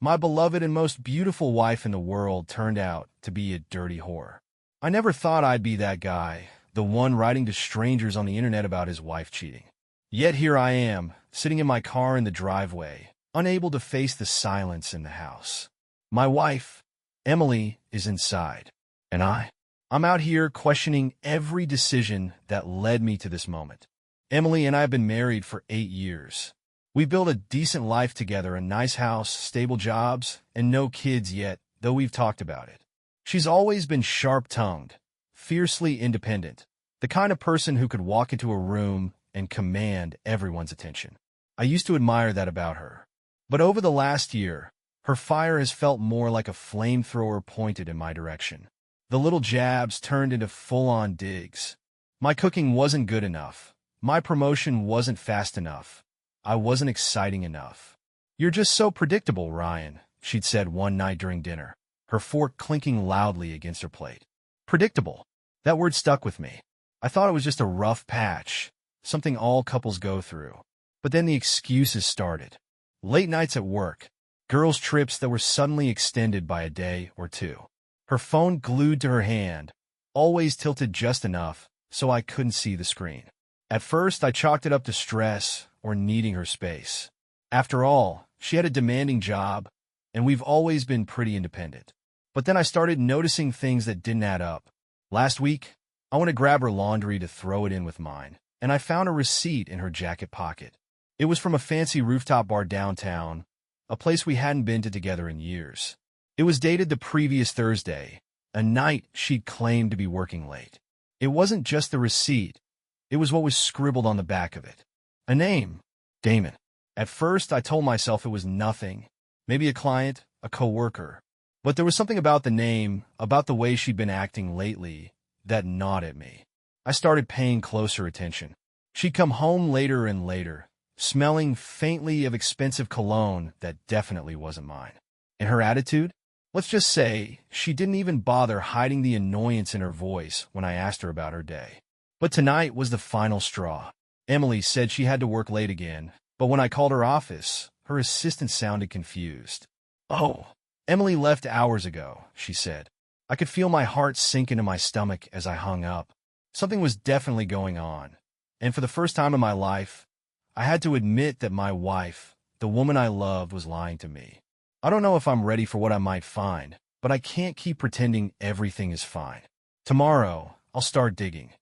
My beloved and most beautiful wife in the world turned out to be a dirty whore. I never thought I'd be that guy, the one writing to strangers on the internet about his wife cheating. Yet here I am, sitting in my car in the driveway, unable to face the silence in the house. My wife, Emily, is inside, and I'm out here questioning every decision that led me to this moment. Emily and I have been married for 8 years. We built a decent life together, a nice house, stable jobs, and no kids yet, though we've talked about it. She's always been sharp-tongued, fiercely independent, the kind of person who could walk into a room and command everyone's attention. I used to admire that about her. But over the last year, her fire has felt more like a flamethrower pointed in my direction. The little jabs turned into full-on digs. My cooking wasn't good enough. My promotion wasn't fast enough. I wasn't exciting enough. "You're just so predictable, Ryan," she'd said one night during dinner, her fork clinking loudly against her plate. Predictable. That word stuck with me. I thought it was just a rough patch, something all couples go through. But then the excuses started. Late nights at work, girls' trips that were suddenly extended by a day or two. Her phone glued to her hand, always tilted just enough so I couldn't see the screen. At first, I chalked it up to stress or needing her space. After all, she had a demanding job, and we've always been pretty independent. But then I started noticing things that didn't add up. Last week, I went to grab her laundry to throw it in with mine, and I found a receipt in her jacket pocket. It was from a fancy rooftop bar downtown, a place we hadn't been to together in years. It was dated the previous Thursday, a night she'd claimed to be working late. It wasn't just the receipt. It was what was scribbled on the back of it. A name, Damon. At first, I told myself it was nothing, maybe a client, a coworker. But there was something about the name, about the way she'd been acting lately, that gnawed at me. I started paying closer attention. She'd come home later and later, smelling faintly of expensive cologne that definitely wasn't mine. And her attitude? Let's just say she didn't even bother hiding the annoyance in her voice when I asked her about her day. But tonight was the final straw. Emily said she had to work late again, but when I called her office, her assistant sounded confused. "Oh, Emily left hours ago," she said. I could feel my heart sink into my stomach as I hung up. Something was definitely going on, and for the first time in my life, I had to admit that my wife, the woman I loved, was lying to me. I don't know if I'm ready for what I might find, but I can't keep pretending everything is fine. Tomorrow, I'll start digging.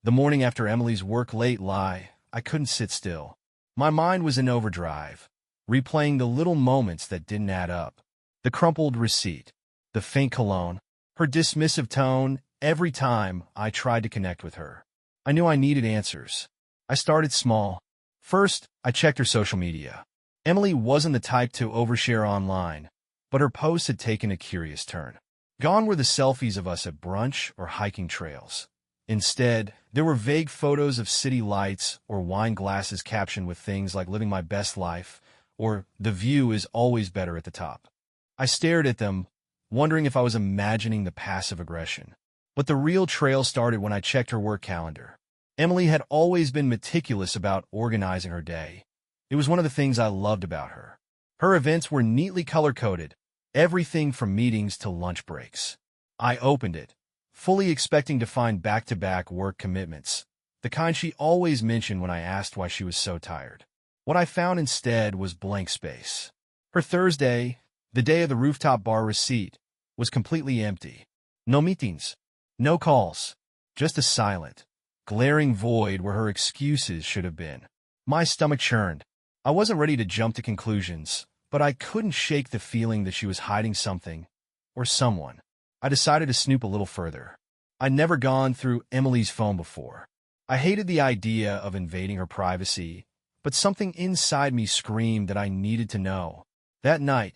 The morning after Emily's work-late lie, I couldn't sit still. My mind was in overdrive, replaying the little moments that didn't add up. The crumpled receipt, the faint cologne, her dismissive tone every time I tried to connect with her. I knew I needed answers. I started small. First, I checked her social media. Emily wasn't the type to overshare online, but her posts had taken a curious turn. Gone were the selfies of us at brunch or hiking trails. Instead, there were vague photos of city lights or wine glasses captioned with things like "living my best life" or "the view is always better at the top." I stared at them, wondering if I was imagining the passive aggression. But the real trail started when I checked her work calendar. Emily had always been meticulous about organizing her day. It was one of the things I loved about her. Her events were neatly color-coded, everything from meetings to lunch breaks. I opened it, fully expecting to find back-to-back work commitments, the kind she always mentioned when I asked why she was so tired. What I found instead was blank space. Her Thursday, the day of the rooftop bar receipt, was completely empty. No meetings, no calls, just a silent, glaring void where her excuses should have been. My stomach churned. I wasn't ready to jump to conclusions, but I couldn't shake the feeling that she was hiding something, or someone. I decided to snoop a little further. I'd never gone through Emily's phone before. I hated the idea of invading her privacy, but something inside me screamed that I needed to know. That night,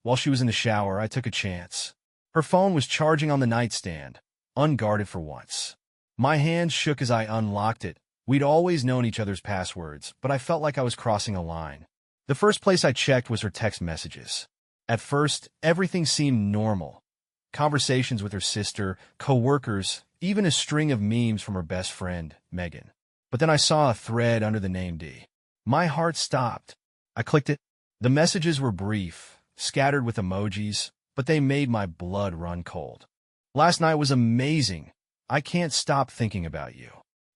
while she was in the shower, I took a chance. Her phone was charging on the nightstand, unguarded for once. My hands shook as I unlocked it. We'd always known each other's passwords, but I felt like I was crossing a line. The first place I checked was her text messages. At first, everything seemed normal. Conversations with her sister, co-workers, even a string of memes from her best friend, Megan. But then I saw a thread under the name D. My heart stopped. I clicked it. The messages were brief, scattered with emojis, but they made my blood run cold. Last night was amazing. I can't stop thinking about you.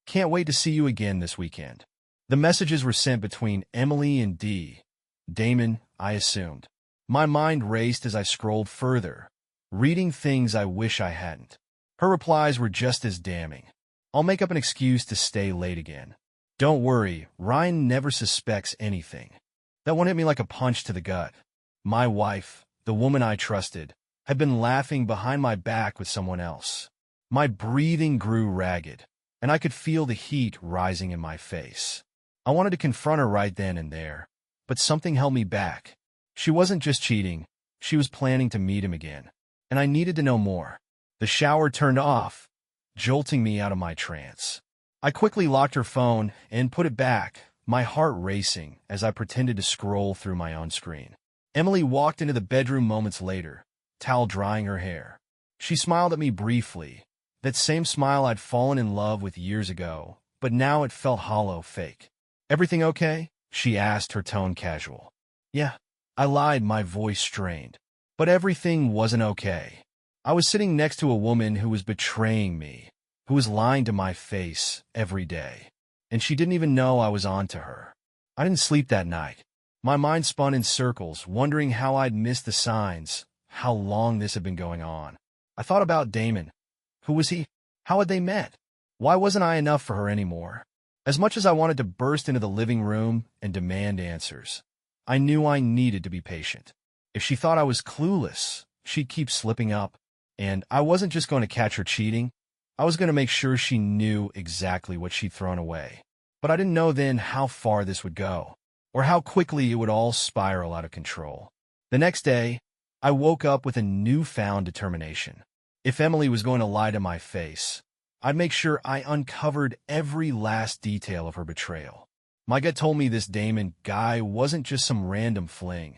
Can't wait to see you again this weekend. The messages were sent between Emily and Damon, I assumed. My mind raced as I scrolled further, reading things I wish I hadn't. Her replies were just as damning. I'll make up an excuse to stay late again. Don't worry, Ryan never suspects anything. That one hit me like a punch to the gut. My wife, the woman I trusted, had been laughing behind my back with someone else. My breathing grew ragged, and I could feel the heat rising in my face. I wanted to confront her right then and there, but something held me back. She wasn't just cheating, she was planning to meet him again, and I needed to know more. The shower turned off, jolting me out of my trance. I quickly locked her phone and put it back, my heart racing as I pretended to scroll through my own screen. Emily walked into the bedroom moments later, towel drying her hair. She smiled at me briefly, that same smile I'd fallen in love with years ago, but now it felt hollow, fake. "Everything okay?" she asked, her tone casual. "Yeah," I lied, my voice strained. But everything wasn't okay. I was sitting next to a woman who was betraying me, who was lying to my face every day. And she didn't even know I was on to her. I didn't sleep that night. My mind spun in circles, wondering how I'd missed the signs, how long this had been going on. I thought about Damon. Who was he? How had they met? Why wasn't I enough for her anymore? As much as I wanted to burst into the living room and demand answers, I knew I needed to be patient. If she thought I was clueless, she'd keep slipping up. And I wasn't just going to catch her cheating. I was going to make sure she knew exactly what she'd thrown away. But I didn't know then how far this would go, or how quickly it would all spiral out of control. The next day, I woke up with a newfound determination. If Emily was going to lie to my face, I'd make sure I uncovered every last detail of her betrayal. My gut told me this Damon guy wasn't just some random fling.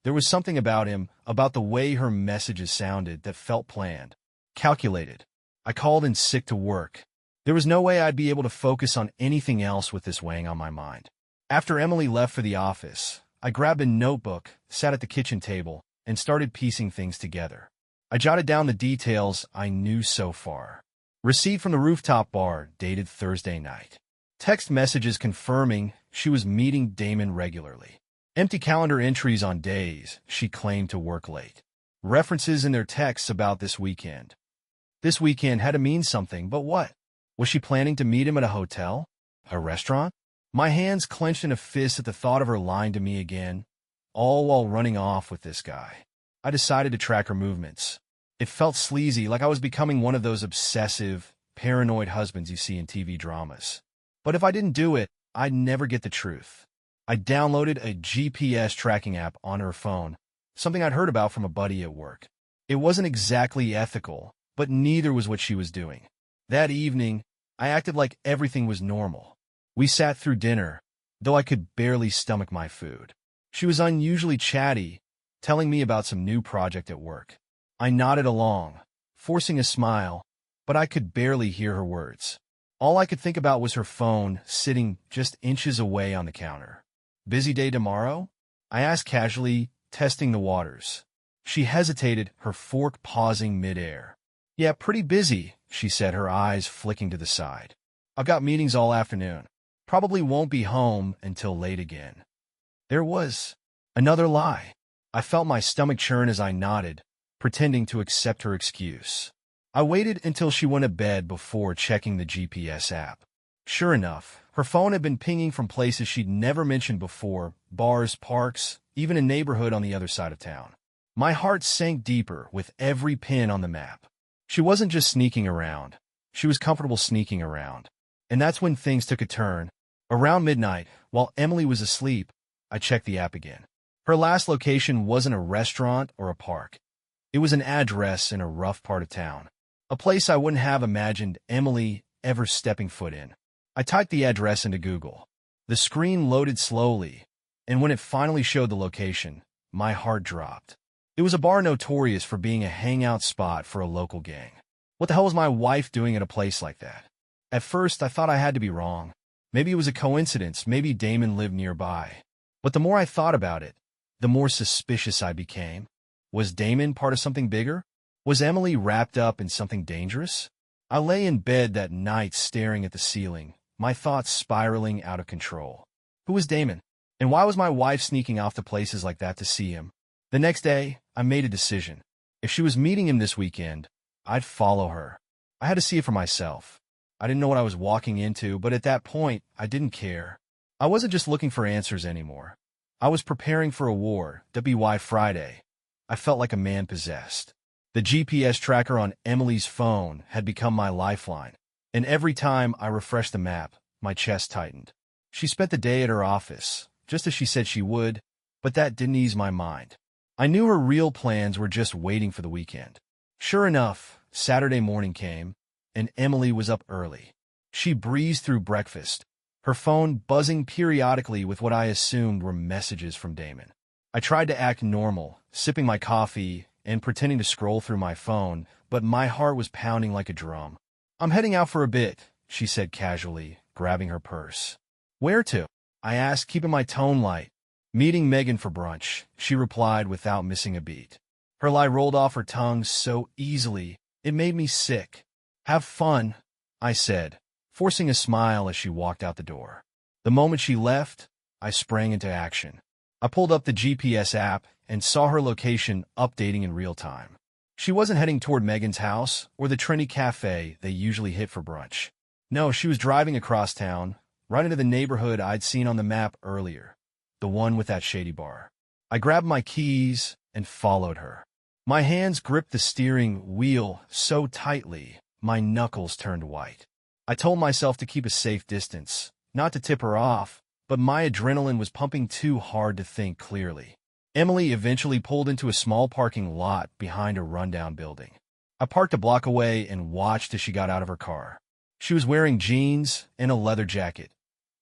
There was something about him, about the way her messages sounded, that felt planned, calculated. I called in sick to work. There was no way I'd be able to focus on anything else with this weighing on my mind. After Emily left for the office, I grabbed a notebook, sat at the kitchen table, and started piecing things together. I jotted down the details I knew so far. Receipt from the rooftop bar, dated Thursday night. Text messages confirming she was meeting Damon regularly. Empty calendar entries on days she claimed to work late. References in their texts about this weekend. This weekend had to mean something, but what? Was she planning to meet him at a hotel? A restaurant? My hands clenched in a fist at the thought of her lying to me again, all while running off with this guy. I decided to track her movements. It felt sleazy, like I was becoming one of those obsessive, paranoid husbands you see in TV dramas. But if I didn't do it, I'd never get the truth. I downloaded a GPS tracking app on her phone, something I'd heard about from a buddy at work. It wasn't exactly ethical, but neither was what she was doing. That evening, I acted like everything was normal. We sat through dinner, though I could barely stomach my food. She was unusually chatty, telling me about some new project at work. I nodded along, forcing a smile, but I could barely hear her words. All I could think about was her phone sitting just inches away on the counter. "Busy day tomorrow?" I asked casually, testing the waters. She hesitated, her fork pausing midair. "Yeah, pretty busy," she said, her eyes flicking to the side. "I've got meetings all afternoon. Probably won't be home until late again." There was another lie. I felt my stomach churn as I nodded, pretending to accept her excuse. I waited until she went to bed before checking the GPS app. Sure enough, her phone had been pinging from places she'd never mentioned before, bars, parks, even a neighborhood on the other side of town. My heart sank deeper with every pin on the map. She wasn't just sneaking around. She was comfortable sneaking around. And that's when things took a turn. Around midnight, while Emily was asleep, I checked the app again. Her last location wasn't a restaurant or a park. It was an address in a rough part of town. A place I wouldn't have imagined Emily ever stepping foot in. I typed the address into Google. The screen loaded slowly, and when it finally showed the location, my heart dropped. It was a bar notorious for being a hangout spot for a local gang. What the hell was my wife doing at a place like that? At first, I thought I had to be wrong. Maybe it was a coincidence, maybe Damon lived nearby. But the more I thought about it, the more suspicious I became. Was Damon part of something bigger? Was Emily wrapped up in something dangerous? I lay in bed that night staring at the ceiling, my thoughts spiraling out of control. Who was Damon? And why was my wife sneaking off to places like that to see him? The next day, I made a decision. If she was meeting him this weekend, I'd follow her. I had to see it for myself. I didn't know what I was walking into, but at that point, I didn't care. I wasn't just looking for answers anymore. I was preparing for a war, WY Friday. I felt like a man possessed. The GPS tracker on Emily's phone had become my lifeline, and every time I refreshed the map, my chest tightened. She spent the day at her office, just as she said she would, but that didn't ease my mind. I knew her real plans were just waiting for the weekend. Sure enough, Saturday morning came, and Emily was up early. She breezed through breakfast, her phone buzzing periodically with what I assumed were messages from Damon. I tried to act normal, sipping my coffee and pretending to scroll through my phone, but my heart was pounding like a drum. "I'm heading out for a bit," she said casually, grabbing her purse. "Where to?" I asked, keeping my tone light. "Meeting Megan for brunch," she replied without missing a beat. Her lie rolled off her tongue so easily, it made me sick. "Have fun," I said, forcing a smile as she walked out the door. The moment she left, I sprang into action. I pulled up the GPS app and saw her location updating in real time. She wasn't heading toward Megan's house or the trendy cafe they usually hit for brunch. No, she was driving across town, right into the neighborhood I'd seen on the map earlier, the one with that shady bar. I grabbed my keys and followed her. My hands gripped the steering wheel so tightly, my knuckles turned white. I told myself to keep a safe distance, not to tip her off, but my adrenaline was pumping too hard to think clearly. Emily eventually pulled into a small parking lot behind a rundown building. I parked a block away and watched as she got out of her car. She was wearing jeans and a leather jacket,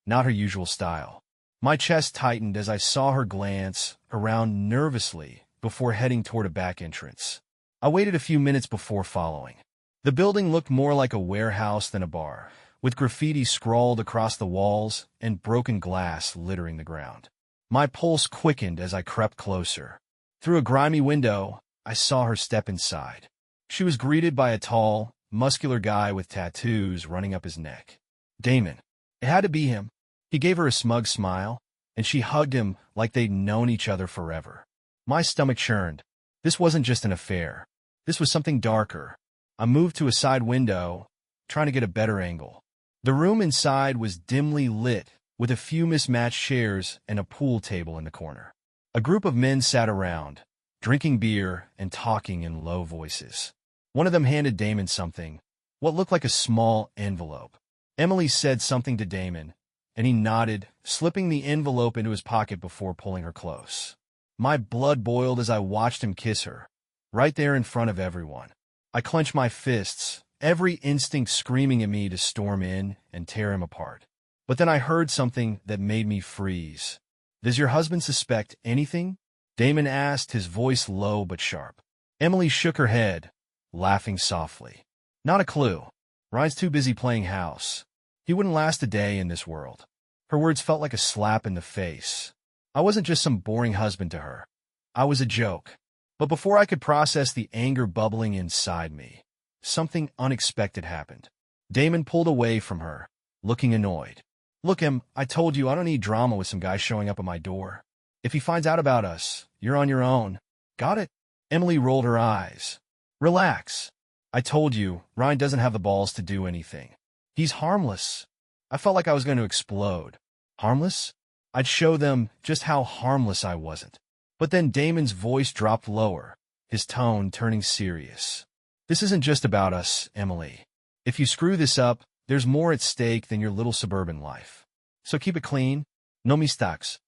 not her usual style. My chest tightened as I saw her glance around nervously before heading toward a back entrance. I waited a few minutes before following. The building looked more like a warehouse than a bar, with graffiti scrawled across the walls and broken glass littering the ground. My pulse quickened as I crept closer. Through a grimy window, I saw her step inside. She was greeted by a tall, muscular guy with tattoos running up his neck. Damon. It had to be him. He gave her a smug smile, and she hugged him like they'd known each other forever. My stomach churned. This wasn't just an affair. This was something darker. I moved to a side window, trying to get a better angle. The room inside was dimly lit, with a few mismatched chairs and a pool table in the corner. A group of men sat around, drinking beer and talking in low voices. One of them handed Damon something, what looked like a small envelope. Emily said something to Damon, and he nodded, slipping the envelope into his pocket before pulling her close. My blood boiled as I watched him kiss her, right there in front of everyone. I clenched my fists, every instinct screaming at me to storm in and tear him apart. But then I heard something that made me freeze. "Does your husband suspect anything?" Damon asked, his voice low but sharp. Emily shook her head, laughing softly. "Not a clue. Ryan's too busy playing house. He wouldn't last a day in this world." Her words felt like a slap in the face. I wasn't just some boring husband to her. I was a joke. But before I could process the anger bubbling inside me, something unexpected happened. Damon pulled away from her, looking annoyed. "Look, I told you I don't need drama with some guy showing up at my door. If he finds out about us, you're on your own. Got it?" Emily rolled her eyes. "Relax. I told you, Ryan doesn't have the balls to do anything. He's harmless." I felt like I was going to explode. Harmless? I'd show them just how harmless I wasn't. But then Damon's voice dropped lower, his tone turning serious. "This isn't just about us, Emily. If you screw this up, there's more at stake than your little suburban life. So keep it clean. No mistakes."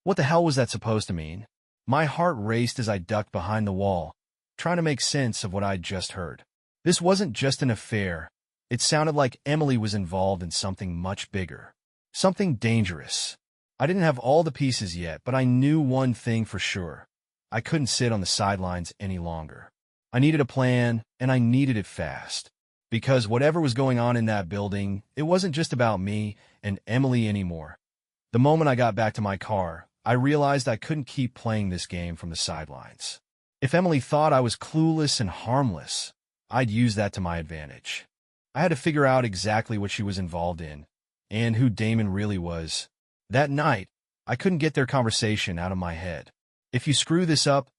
What the hell was that supposed to mean? My heart raced as I ducked behind the wall, trying to make sense of what I'd just heard. This wasn't just an affair. It sounded like Emily was involved in something much bigger. Something dangerous. I didn't have all the pieces yet, but I knew one thing for sure. I couldn't sit on the sidelines any longer. I needed a plan, and I needed it fast. Because whatever was going on in that building, it wasn't just about me and Emily anymore. The moment I got back to my car, I realized I couldn't keep playing this game from the sidelines. If Emily thought I was clueless and harmless, I'd use that to my advantage. I had to figure out exactly what she was involved in and who Damon really was. That night, I couldn't get their conversation out of my head. If you screw this up,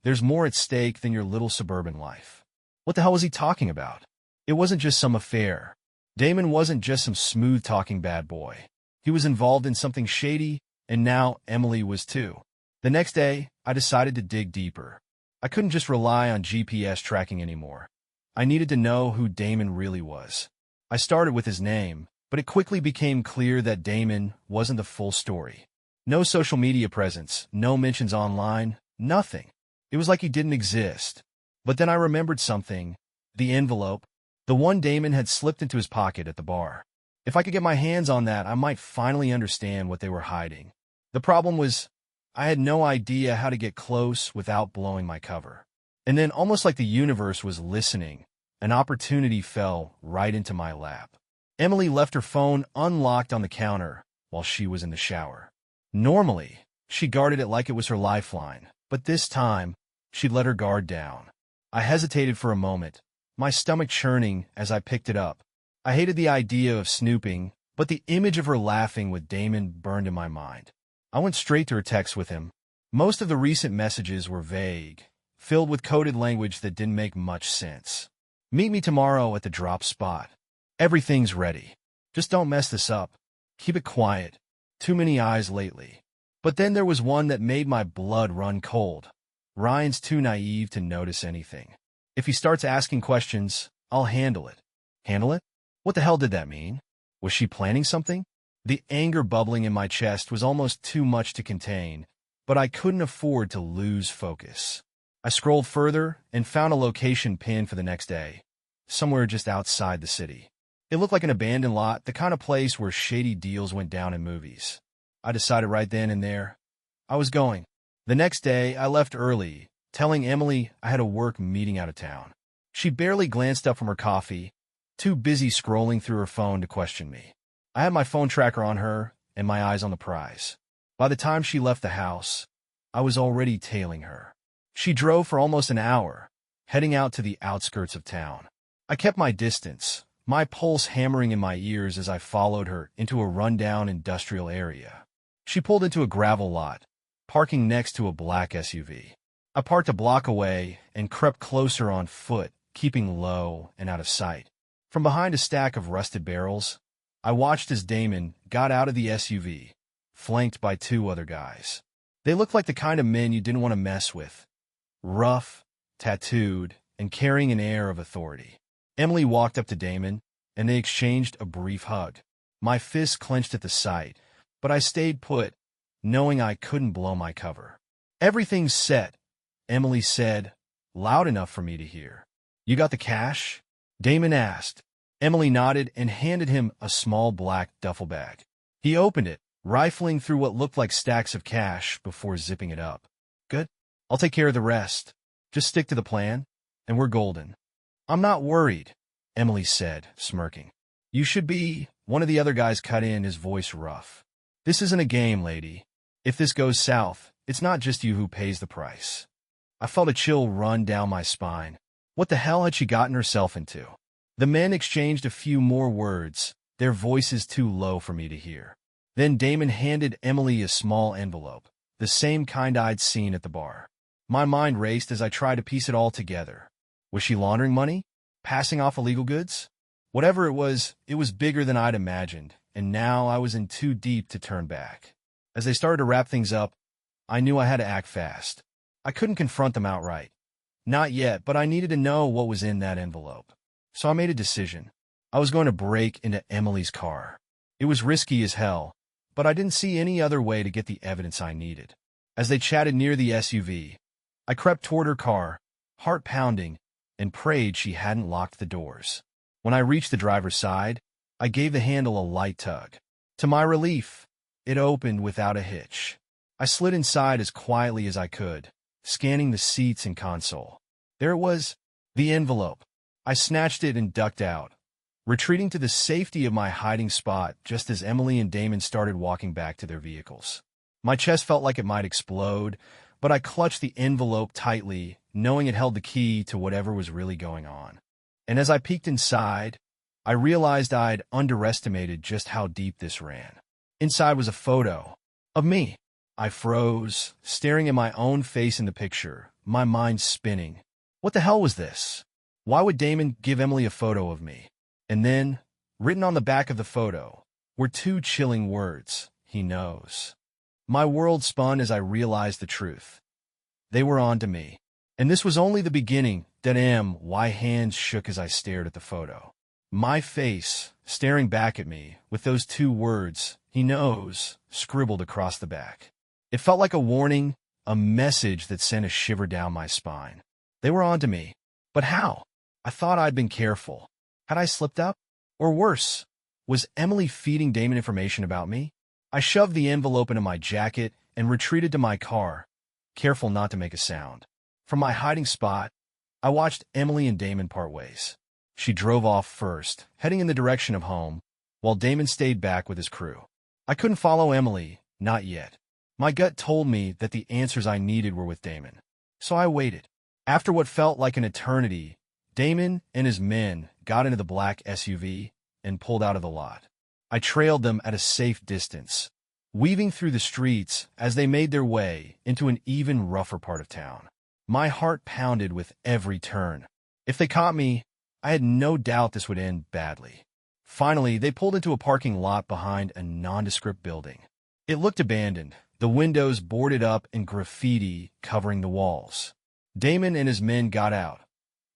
there's more at stake than your little suburban life. What the hell was he talking about? It wasn't just some affair. Damon wasn't just some smooth-talking bad boy. He was involved in something shady, and now Emily was too. The next day, I decided to dig deeper. I couldn't just rely on GPS tracking anymore. I needed to know who Damon really was. I started with his name, but it quickly became clear that Damon wasn't the full story. No social media presence, no mentions online, nothing. It was like he didn't exist. But then I remembered something. The envelope. The one Damon had slipped into his pocket at the bar. If I could get my hands on that, I might finally understand what they were hiding. The problem was, I had no idea how to get close without blowing my cover. And then, almost like the universe was listening, an opportunity fell right into my lap. Emily left her phone unlocked on the counter while she was in the shower. Normally, she guarded it like it was her lifeline, but this time, she'd let her guard down. I hesitated for a moment, my stomach churning as I picked it up. I hated the idea of snooping, but the image of her laughing with Damon burned in my mind. I went straight to her text with him. Most of the recent messages were vague, filled with coded language that didn't make much sense. Meet me tomorrow at the drop spot. Everything's ready. Just don't mess this up. Keep it quiet. Too many eyes lately. But then there was one that made my blood run cold. Ryan's too naive to notice anything. If he starts asking questions, I'll handle it. Handle it? What the hell did that mean? Was she planning something? The anger bubbling in my chest was almost too much to contain, but I couldn't afford to lose focus. I scrolled further and found a location pinned for the next day, somewhere just outside the city. It looked like an abandoned lot, the kind of place where shady deals went down in movies. I decided right then and there, I was going. The next day, I left early, telling Emily I had a work meeting out of town. She barely glanced up from her coffee, too busy scrolling through her phone to question me. I had my phone tracker on her and my eyes on the prize. By the time she left the house, I was already tailing her. She drove for almost an hour, heading out to the outskirts of town. I kept my distance, my pulse hammering in my ears as I followed her into a rundown industrial area. She pulled into a gravel lot, parking next to a black SUV. I parked a block away and crept closer on foot, keeping low and out of sight. From behind a stack of rusted barrels, I watched as Damon got out of the SUV, flanked by two other guys. They looked like the kind of men you didn't want to mess with. Rough, tattooed, and carrying an air of authority. Emily walked up to Damon, and they exchanged a brief hug. My fists clenched at the sight, but I stayed put, knowing I couldn't blow my cover. "Everything's set," Emily said, loud enough for me to hear. "You got the cash?" Damon asked. Emily nodded and handed him a small black duffel bag. He opened it, rifling through what looked like stacks of cash before zipping it up. "Good. I'll take care of the rest. Just stick to the plan, and we're golden." "I'm not worried," Emily said, smirking. "You should be," one of the other guys cut in, his voice rough. "This isn't a game, lady. If this goes south, it's not just you who pays the price." I felt a chill run down my spine. What the hell had she gotten herself into? The men exchanged a few more words, their voices too low for me to hear. Then Damon handed Emily a small envelope, the same kind I'd seen at the bar. My mind raced as I tried to piece it all together. Was she laundering money? Passing off illegal goods? Whatever it was bigger than I'd imagined, and now I was in too deep to turn back. As they started to wrap things up, I knew I had to act fast. I couldn't confront them outright. Not yet, but I needed to know what was in that envelope. So I made a decision. I was going to break into Emily's car. It was risky as hell, but I didn't see any other way to get the evidence I needed. As they chatted near the SUV, I crept toward her car, heart pounding, and prayed she hadn't locked the doors. When I reached the driver's side, I gave the handle a light tug. To my relief, it opened without a hitch. I slid inside as quietly as I could, scanning the seats and console. There it was, the envelope. I snatched it and ducked out, retreating to the safety of my hiding spot just as Emily and Damon started walking back to their vehicles. My chest felt like it might explode, but I clutched the envelope tightly, knowing it held the key to whatever was really going on. And as I peeked inside, I realized I'd underestimated just how deep this ran. Inside was a photo of me. I froze, staring at my own face in the picture, my mind spinning. What the hell was this? Why would Damon give Emily a photo of me? And then, written on the back of the photo, were two chilling words: he knows. My world spun as I realized the truth. They were on to me. And this was only the beginning. My hands shook as I stared at the photo. My face, staring back at me, with those two words, he knows, scribbled across the back. It felt like a warning, a message that sent a shiver down my spine. They were on to me. But how? I thought I'd been careful. Had I slipped up? Or worse, was Emily feeding Damon information about me? I shoved the envelope into my jacket and retreated to my car, careful not to make a sound. From my hiding spot, I watched Emily and Damon part ways. She drove off first, heading in the direction of home, while Damon stayed back with his crew. I couldn't follow Emily, not yet. My gut told me that the answers I needed were with Damon. So I waited. After what felt like an eternity, Damon and his men got into the black SUV and pulled out of the lot. I trailed them at a safe distance, weaving through the streets as they made their way into an even rougher part of town. My heart pounded with every turn. If they caught me, I had no doubt this would end badly. Finally, they pulled into a parking lot behind a nondescript building. It looked abandoned, the windows boarded up and graffiti covering the walls. Damon and his men got out,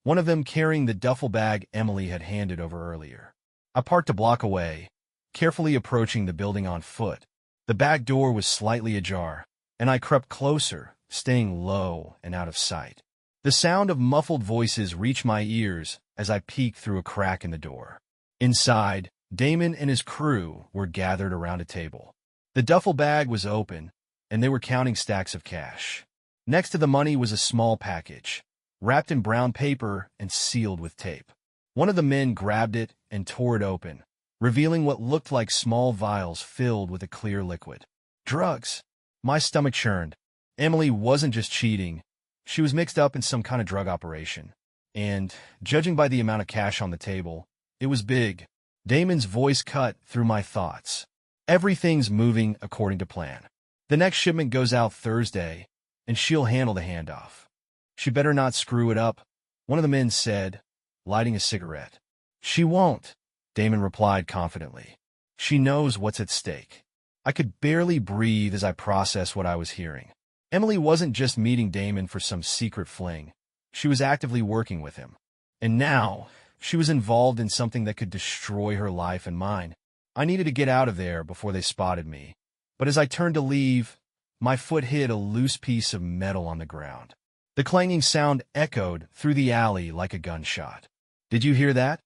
one of them carrying the duffel bag Emily had handed over earlier. I parked a block away, carefully approaching the building on foot. The back door was slightly ajar, and I crept closer, staying low and out of sight. The sound of muffled voices reached my ears as I peeked through a crack in the door. Inside, Damon and his crew were gathered around a table. The duffel bag was open, and they were counting stacks of cash. Next to the money was a small package, wrapped in brown paper and sealed with tape. One of the men grabbed it and tore it open, revealing what looked like small vials filled with a clear liquid. Drugs. My stomach churned. Emily wasn't just cheating. She was mixed up in some kind of drug operation. And, judging by the amount of cash on the table, it was big. Damon's voice cut through my thoughts. Everything's moving according to plan. The next shipment goes out Thursday, and she'll handle the handoff. She better not screw it up, one of the men said, lighting a cigarette. She won't, Damon replied confidently. She knows what's at stake. I could barely breathe as I processed what I was hearing. Emily wasn't just meeting Damon for some secret fling. She was actively working with him. And now, she was involved in something that could destroy her life and mine. I needed to get out of there before they spotted me. But as I turned to leave, my foot hit a loose piece of metal on the ground. The clanging sound echoed through the alley like a gunshot. Did you hear that?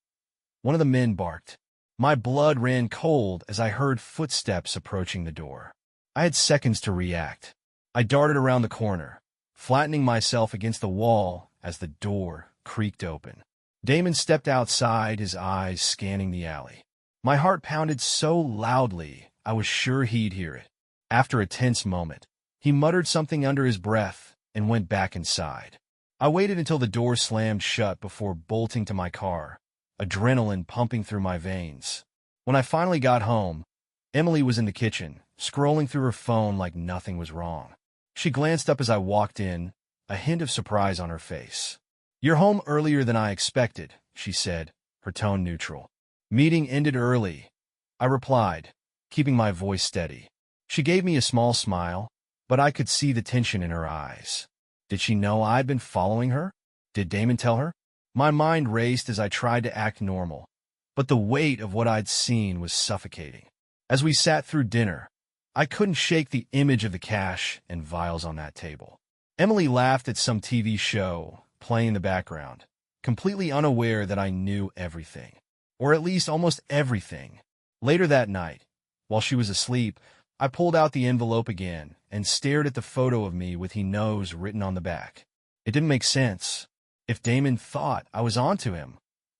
One of the men barked. My blood ran cold as I heard footsteps approaching the door. I had seconds to react. I darted around the corner, flattening myself against the wall as the door creaked open. Damon stepped outside, his eyes scanning the alley. My heart pounded so loudly I was sure he'd hear it. After a tense moment, he muttered something under his breath and went back inside. I waited until the door slammed shut before bolting to my car, adrenaline pumping through my veins. When I finally got home, Emily was in the kitchen, scrolling through her phone like nothing was wrong. She glanced up as I walked in, a hint of surprise on her face. "You're home earlier than I expected," she said, her tone neutral. "Meeting ended early," I replied, keeping my voice steady. She gave me a small smile, but I could see the tension in her eyes. Did she know I'd been following her? Did Damon tell her? My mind raced as I tried to act normal, but the weight of what I'd seen was suffocating. As we sat through dinner, I couldn't shake the image of the cash and vials on that table. Emily laughed at some TV show playing in the background, completely unaware that I knew everything, or at least almost everything. Later that night, while she was asleep, I pulled out the envelope again and stared at the photo of me with "he knows" written on the back. It didn't make sense. If Damon thought I was onto him,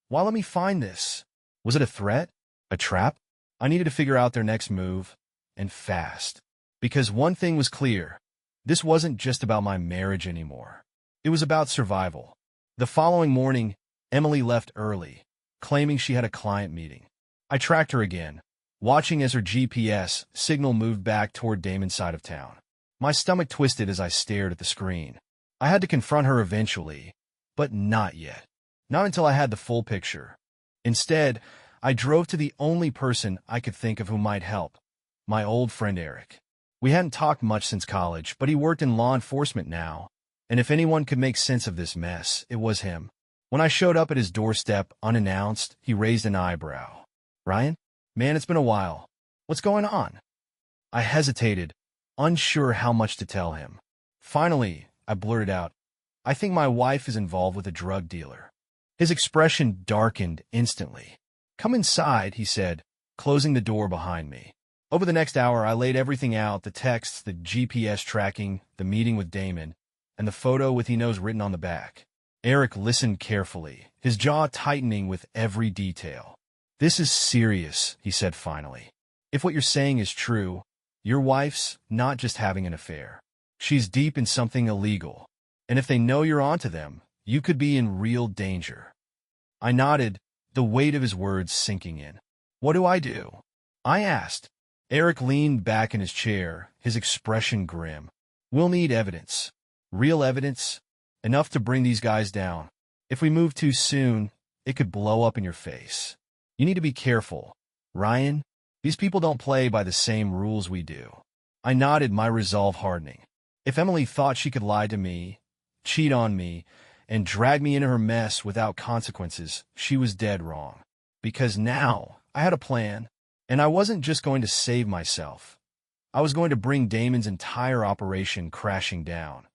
why let me find this? Was it a threat? A trap? I needed to figure out their next move, and fast. Because one thing was clear. This wasn't just about my marriage anymore. It was about survival. The following morning, Emily left early, claiming she had a client meeting. I tracked her again, watching as her GPS signal moved back toward Damon's side of town. My stomach twisted as I stared at the screen. I had to confront her eventually, but not yet. Not until I had the full picture. Instead, I drove to the only person I could think of who might help, my old friend Eric. We hadn't talked much since college, but he worked in law enforcement now, and if anyone could make sense of this mess, it was him. When I showed up at his doorstep unannounced, he raised an eyebrow. "Ryan? Man, it's been a while. What's going on?" I hesitated, unsure how much to tell him. Finally, I blurted out, "I think my wife is involved with a drug dealer." His expression darkened instantly. "Come inside," he said, closing the door behind me. Over the next hour, I laid everything out, the texts, the GPS tracking, the meeting with Damon, and the photo with he knows written on the back. Eric listened carefully, his jaw tightening with every detail. "This is serious," he said finally. "If what you're saying is true, your wife's not just having an affair. She's deep in something illegal. And if they know you're onto them, you could be in real danger." I nodded, the weight of his words sinking in. "What do I do?" I asked. Eric leaned back in his chair, his expression grim. "We'll need evidence. Real evidence. Enough to bring these guys down. If we move too soon, it could blow up in your face. You need to be careful. Ryan, these people don't play by the same rules we do." I nodded, my resolve hardening. If Emily thought she could lie to me, cheat on me, and drag me into her mess without consequences, she was dead wrong. Because now I had a plan. And I wasn't just going to save myself. I was going to bring Damon's entire operation crashing down.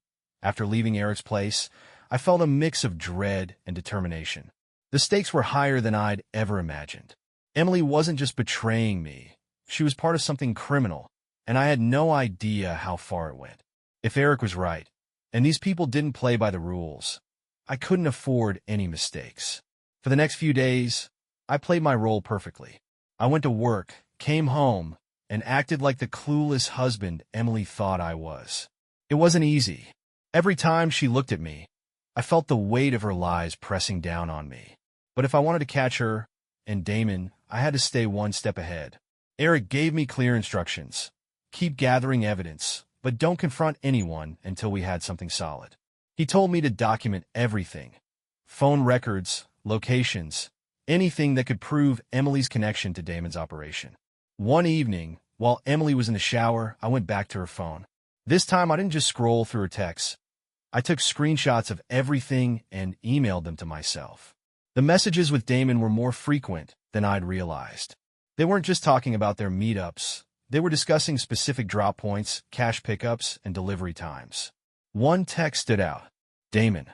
After leaving Eric's place, I felt a mix of dread and determination. The stakes were higher than I'd ever imagined. Emily wasn't just betraying me. She was part of something criminal, and I had no idea how far it went. If Eric was right, and these people didn't play by the rules, I couldn't afford any mistakes. For the next few days, I played my role perfectly. I went to work, came home, and acted like the clueless husband Emily thought I was. It wasn't easy. Every time she looked at me, I felt the weight of her lies pressing down on me. But if I wanted to catch her and Damon, I had to stay one step ahead. Eric gave me clear instructions. Keep gathering evidence, but don't confront anyone until we had something solid. He told me to document everything. Phone records, locations, anything that could prove Emily's connection to Damon's operation. One evening, while Emily was in the shower, I went back to her phone. This time, I didn't just scroll through her texts. I took screenshots of everything and emailed them to myself. The messages with Damon were more frequent than I'd realized. They weren't just talking about their meetups. They were discussing specific drop points, cash pickups, and delivery times. One text stood out. "Damon,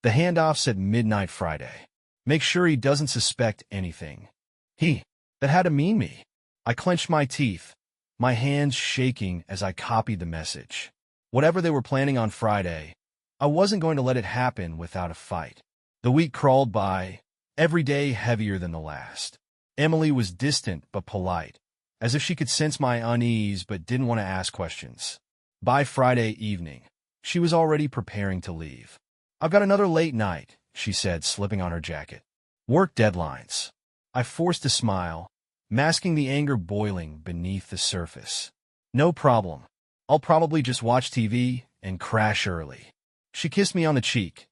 the handoff's at midnight Friday. Make sure he doesn't suspect anything." That had to mean me. I clenched my teeth, my hands shaking as I copied the message. Whatever they were planning on Friday, I wasn't going to let it happen without a fight. The week crawled by, every day heavier than the last. Emily was distant but polite, as if she could sense my unease but didn't want to ask questions. By Friday evening, she was already preparing to leave. "I've got another late night," she said, slipping on her jacket. "Work deadlines." I forced a smile, masking the anger boiling beneath the surface. "No problem. I'll probably just watch TV and crash early." She kissed me on the cheek,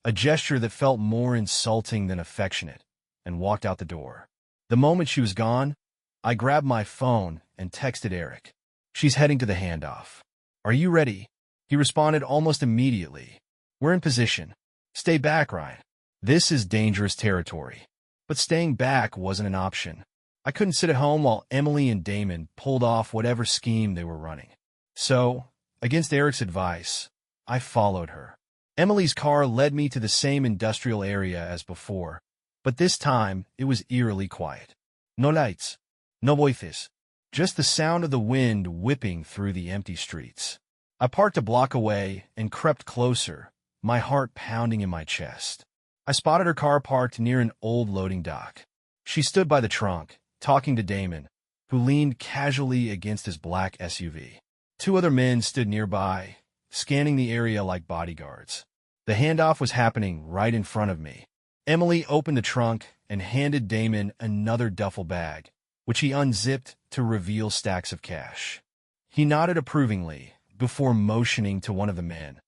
a gesture that felt more insulting than affectionate, and walked out the door. The moment she was gone, I grabbed my phone and texted Eric. "She's heading to the handoff. Are you ready?" He responded almost immediately. "We're in position. Stay back, Ryan. This is dangerous territory." But staying back wasn't an option. I couldn't sit at home while Emily and Damon pulled off whatever scheme they were running. So, against Eric's advice, I followed her. Emily's car led me to the same industrial area as before, but this time it was eerily quiet. No lights, no voices, just the sound of the wind whipping through the empty streets. I parked a block away and crept closer, my heart pounding in my chest. I spotted her car parked near an old loading dock. She stood by the trunk, talking to Damon, who leaned casually against his black SUV. Two other men stood nearby, scanning the area like bodyguards. The handoff was happening right in front of me. Emily opened the trunk and handed Damon another duffel bag, which he unzipped to reveal stacks of cash. He nodded approvingly before motioning to one of the men,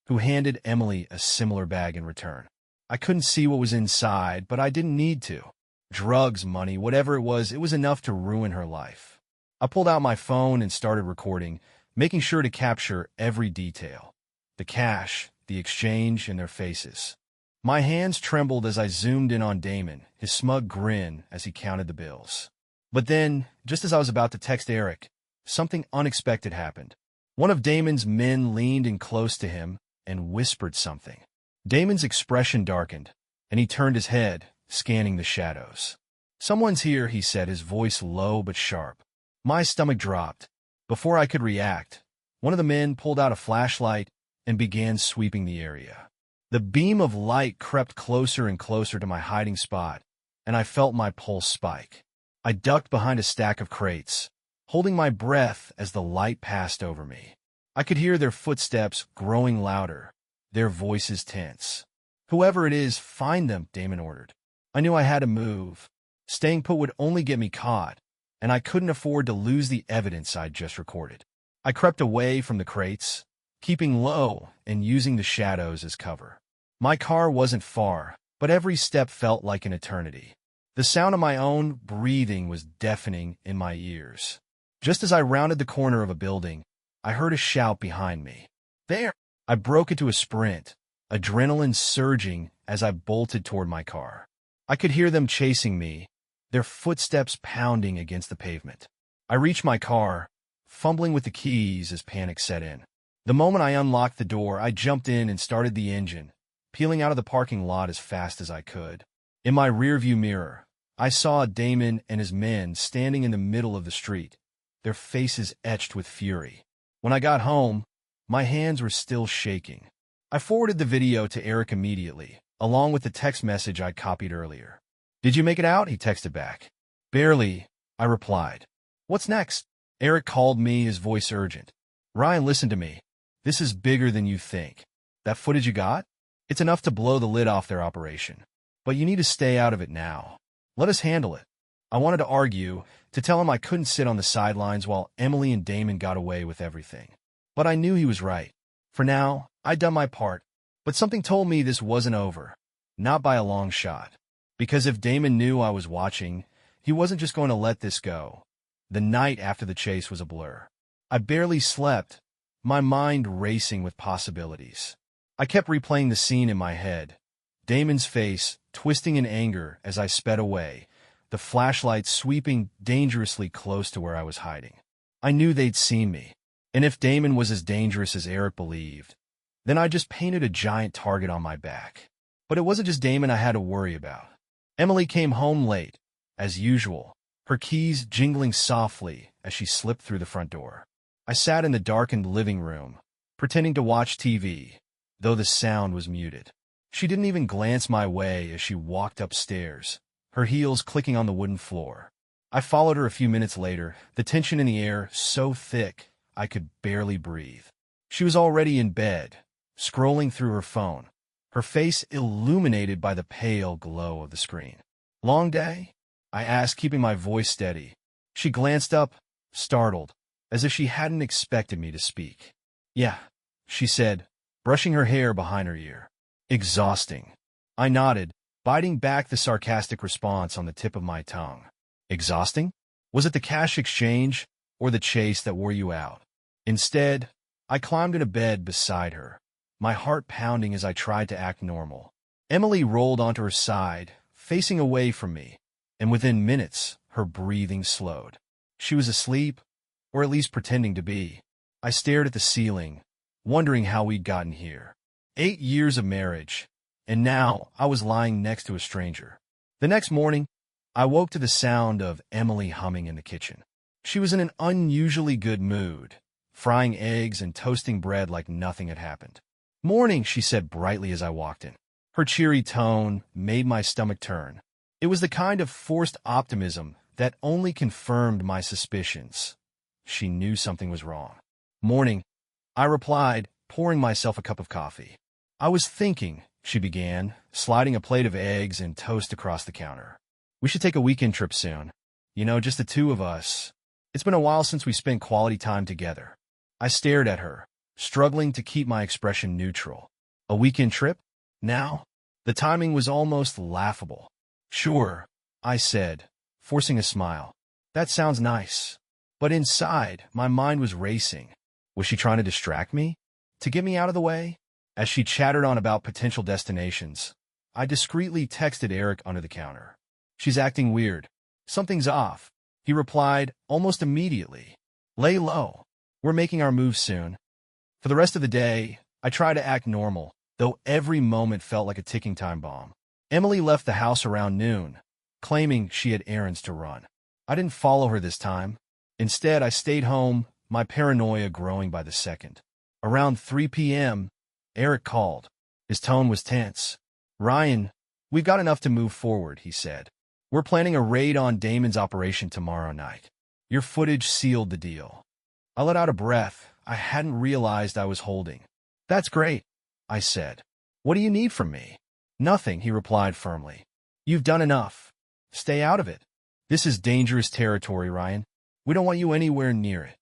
who handed Emily a similar bag in return. I couldn't see what was inside, but I didn't need to. Drugs, money, whatever it was enough to ruin her life. I pulled out my phone and started recording, making sure to capture every detail. The cash, the exchange, and their faces. My hands trembled as I zoomed in on Damon, his smug grin as he counted the bills. But then, just as I was about to text Eric, something unexpected happened. One of Damon's men leaned in close to him and whispered something. Damon's expression darkened, and he turned his head, scanning the shadows. "Someone's here," he said, his voice low but sharp. My stomach dropped. Before I could react, one of the men pulled out a flashlight and began sweeping the area. The beam of light crept closer and closer to my hiding spot, and I felt my pulse spike. I ducked behind a stack of crates, holding my breath as the light passed over me. I could hear their footsteps growing louder, their voices tense. "Whoever it is, find them," Damon ordered. I knew I had to move. Staying put would only get me caught, and I couldn't afford to lose the evidence I'd just recorded. I crept away from the crates, keeping low and using the shadows as cover. My car wasn't far, but every step felt like an eternity. The sound of my own breathing was deafening in my ears. Just as I rounded the corner of a building, I heard a shout behind me. "There!" I broke into a sprint, adrenaline surging as I bolted toward my car. I could hear them chasing me, their footsteps pounding against the pavement. I reached my car, fumbling with the keys as panic set in. The moment I unlocked the door, I jumped in and started the engine, peeling out of the parking lot as fast as I could. In my rearview mirror, I saw Damon and his men standing in the middle of the street, their faces etched with fury. When I got home, my hands were still shaking. I forwarded the video to Eric immediately, along with the text message I'd copied earlier. "Did you make it out?" he texted back. "Barely," I replied. "What's next?" Eric called me, his voice urgent. "Ryan, listen to me. This is bigger than you think. That footage you got? It's enough to blow the lid off their operation. But you need to stay out of it now. Let us handle it." I wanted to argue, to tell him I couldn't sit on the sidelines while Emily and Damon got away with everything. But I knew he was right. For now, I'd done my part. But something told me this wasn't over. Not by a long shot. Because if Damon knew I was watching, he wasn't just going to let this go. The night after the chase was a blur. I barely slept, my mind racing with possibilities. I kept replaying the scene in my head. Damon's face twisting in anger as I sped away, the flashlight sweeping dangerously close to where I was hiding. I knew they'd seen me. And if Damon was as dangerous as Eric believed, then I just painted a giant target on my back. But it wasn't just Damon I had to worry about. Emily came home late, as usual, her keys jingling softly as she slipped through the front door. I sat in the darkened living room, pretending to watch TV, though the sound was muted. She didn't even glance my way as she walked upstairs, her heels clicking on the wooden floor. I followed her a few minutes later, the tension in the air so thick I could barely breathe. She was already in bed, scrolling through her phone, her face illuminated by the pale glow of the screen. "Long day?" I asked, keeping my voice steady. She glanced up, startled, as if she hadn't expected me to speak. "Yeah," she said, brushing her hair behind her ear. "Exhausting." I nodded, biting back the sarcastic response on the tip of my tongue. "Exhausting? Was it the cash exchange or the chase that wore you out?" Instead, I climbed into bed beside her, my heart pounding as I tried to act normal. Emily rolled onto her side, facing away from me, and within minutes, her breathing slowed. She was asleep, or at least pretending to be. I stared at the ceiling, wondering how we'd gotten here. 8 years of marriage, and now I was lying next to a stranger. The next morning, I woke to the sound of Emily humming in the kitchen. She was in an unusually good mood, frying eggs and toasting bread like nothing had happened. "Morning," she said brightly as I walked in. Her cheery tone made my stomach turn. It was the kind of forced optimism that only confirmed my suspicions. She knew something was wrong. Morning, I replied, pouring myself a cup of coffee. I was thinking, she began, sliding a plate of eggs and toast across the counter. We should take a weekend trip soon. Just the two of us. It's been a while since we spent quality time together. I stared at her, struggling to keep my expression neutral. A weekend trip? Now? The timing was almost laughable. Sure, I said, forcing a smile. That sounds nice. But inside, my mind was racing. Was she trying to distract me? To get me out of the way? As she chattered on about potential destinations, I discreetly texted Eric under the counter. She's acting weird. Something's off, he replied almost immediately. Lay low. We're making our move soon. For the rest of the day, I tried to act normal, though every moment felt like a ticking time bomb. Emily left the house around noon, claiming she had errands to run. I didn't follow her this time. Instead, I stayed home, my paranoia growing by the second. Around 3 p.m., Eric called. His tone was tense. Ryan, we've got enough to move forward, he said. We're planning a raid on Damon's operation tomorrow night. Your footage sealed the deal. I let out a breath I hadn't realized I was holding. That's great, I said. What do you need from me? Nothing, he replied firmly. You've done enough. Stay out of it. This is dangerous territory, Ryan. We don't want you anywhere near it.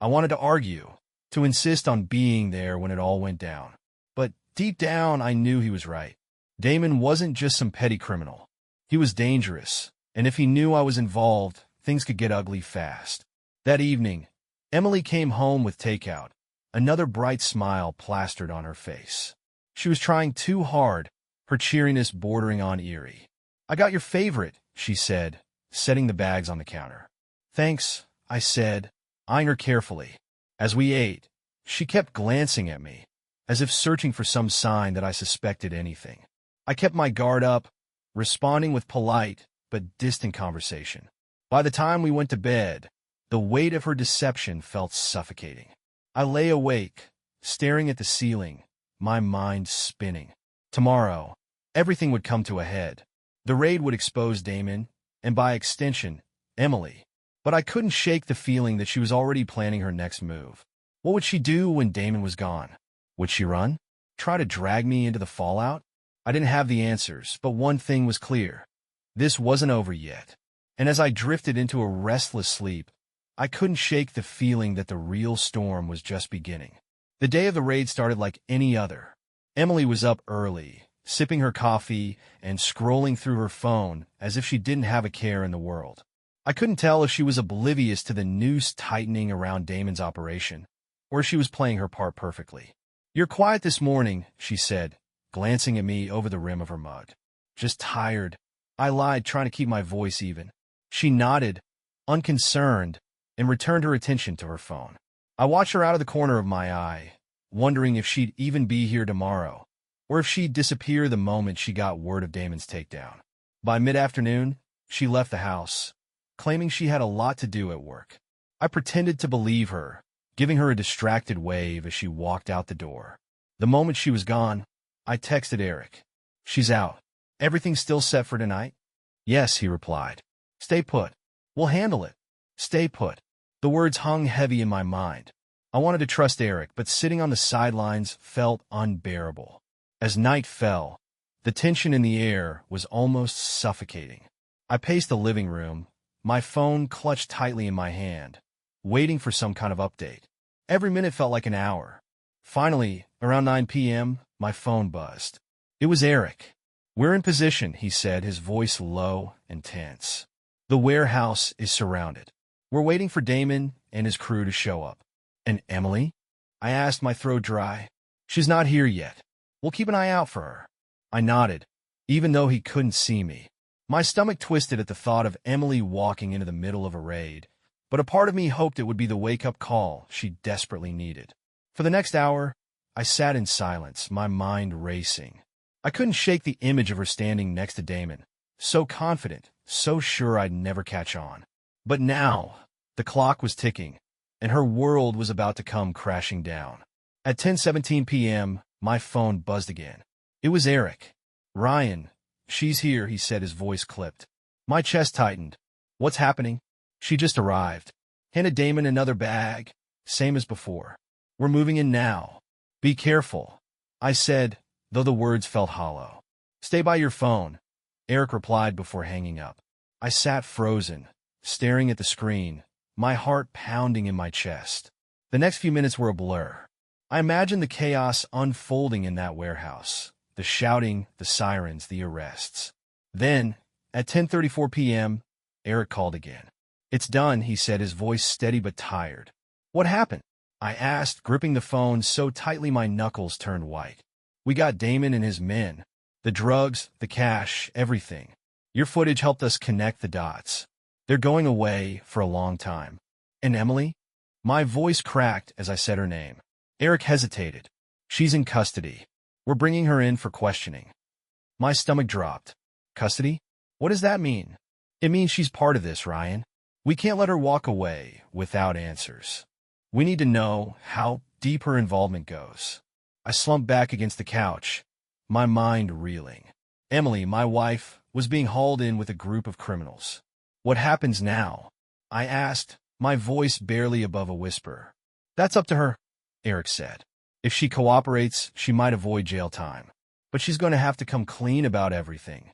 I wanted to argue, to insist on being there when it all went down. But deep down, I knew he was right. Damon wasn't just some petty criminal. He was dangerous, and if he knew I was involved, things could get ugly fast. That evening, Emily came home with takeout, another bright smile plastered on her face. She was trying too hard, her cheeriness bordering on eerie. I got your favorite, she said, setting the bags on the counter. Thanks, I said, eyeing her carefully. As we ate, she kept glancing at me, as if searching for some sign that I suspected anything. I kept my guard up, responding with polite but distant conversation. By the time we went to bed, the weight of her deception felt suffocating. I lay awake, staring at the ceiling, my mind spinning. Tomorrow, everything would come to a head. The raid would expose Damon, and by extension, Emily. But I couldn't shake the feeling that she was already planning her next move. What would she do when Damon was gone? Would she run? Try to drag me into the fallout? I didn't have the answers, but one thing was clear. This wasn't over yet. And as I drifted into a restless sleep, I couldn't shake the feeling that the real storm was just beginning. The day of the raid started like any other. Emily was up early, sipping her coffee and scrolling through her phone as if she didn't have a care in the world. I couldn't tell if she was oblivious to the noose tightening around Damon's operation, or if she was playing her part perfectly. You're quiet this morning, she said, glancing at me over the rim of her mug. Just tired. I lied, trying to keep my voice even. She nodded, unconcerned, and returned her attention to her phone. I watched her out of the corner of my eye, wondering if she'd even be here tomorrow, or if she'd disappear the moment she got word of Damon's takedown. By mid-afternoon, she left the house, claiming she had a lot to do at work. I pretended to believe her, giving her a distracted wave as she walked out the door. The moment she was gone, I texted Eric. She's out. Everything still set for tonight? Yes, he replied. Stay put. We'll handle it. Stay put. The words hung heavy in my mind. I wanted to trust Eric, but sitting on the sidelines felt unbearable. As night fell, the tension in the air was almost suffocating. I paced the living room, my phone clutched tightly in my hand, waiting for some kind of update. Every minute felt like an hour. Finally, around 9 p.m., my phone buzzed. It was Eric. We're in position, he said, his voice low and tense. The warehouse is surrounded. We're waiting for Damon and his crew to show up. And Emily? I asked, my throat dry. She's not here yet. We'll keep an eye out for her. I nodded, even though he couldn't see me. My stomach twisted at the thought of Emily walking into the middle of a raid, but a part of me hoped it would be the wake-up call she desperately needed. For the next hour, I sat in silence, my mind racing. I couldn't shake the image of her standing next to Damon, so confident, so sure I'd never catch on. But now, the clock was ticking, and her world was about to come crashing down. At 10:17 p.m., my phone buzzed again. It was Eric. Ryan, she's here, he said, his voice clipped. My chest tightened. What's happening? She just arrived. Handed Damon another bag. Same as before. We're moving in now. Be careful, I said, though the words felt hollow. Stay by your phone, Eric replied before hanging up. I sat frozen, staring at the screen, my heart pounding in my chest. The next few minutes were a blur. I imagined the chaos unfolding in that warehouse, the shouting, the sirens, the arrests. Then, at 10:34 p.m., Eric called again. It's done, he said, his voice steady but tired. What happened? I asked, gripping the phone so tightly my knuckles turned white. We got Damon and his men. The drugs, the cash, everything. Your footage helped us connect the dots. They're going away for a long time. And Emily? My voice cracked as I said her name. Eric hesitated. She's in custody. We're bringing her in for questioning. My stomach dropped. Custody? What does that mean? It means she's part of this, Ryan. We can't let her walk away without answers. We need to know how deep her involvement goes. I slumped back against the couch, my mind reeling. Emily, my wife, was being hauled in with a group of criminals. What happens now? I asked, my voice barely above a whisper. That's up to her, Eric said. If she cooperates, she might avoid jail time. But she's going to have to come clean about everything.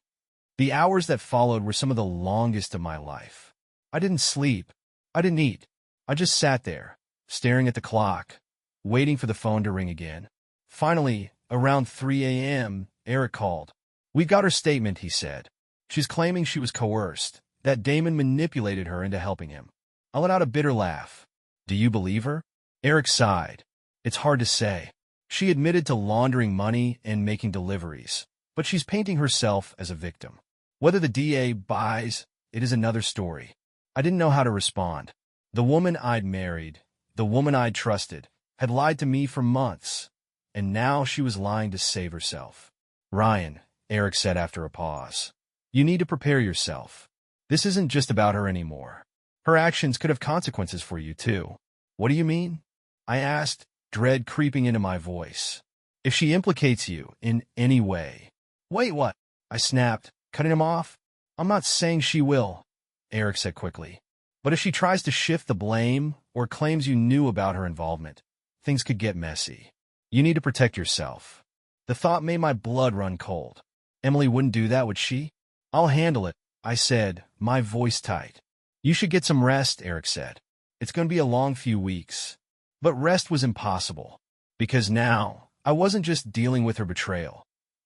The hours that followed were some of the longest of my life. I didn't sleep. I didn't eat. I just sat there, staring at the clock, waiting for the phone to ring again. Finally, around 3 a.m., Eric called. We've got her statement, he said. She's claiming she was coerced, that Damon manipulated her into helping him. I let out a bitter laugh. Do you believe her? Eric sighed. It's hard to say. She admitted to laundering money and making deliveries, but she's painting herself as a victim. Whether the DA buys it is another story. I didn't know how to respond. The woman I'd married, the woman I'd trusted, had lied to me for months, and now she was lying to save herself. Ryan, Eric said after a pause, you need to prepare yourself. This isn't just about her anymore. Her actions could have consequences for you, too. What do you mean? I asked, dread creeping into my voice. If she implicates you in any way. Wait, what? I snapped, cutting him off. I'm not saying she will, Eric said quickly. But if she tries to shift the blame or claims you knew about her involvement, things could get messy. You need to protect yourself. The thought made my blood run cold. Emily wouldn't do that, would she? I'll handle it, I said, my voice tight. You should get some rest, Eric said. It's going to be a long few weeks. But rest was impossible, because now I wasn't just dealing with her betrayal.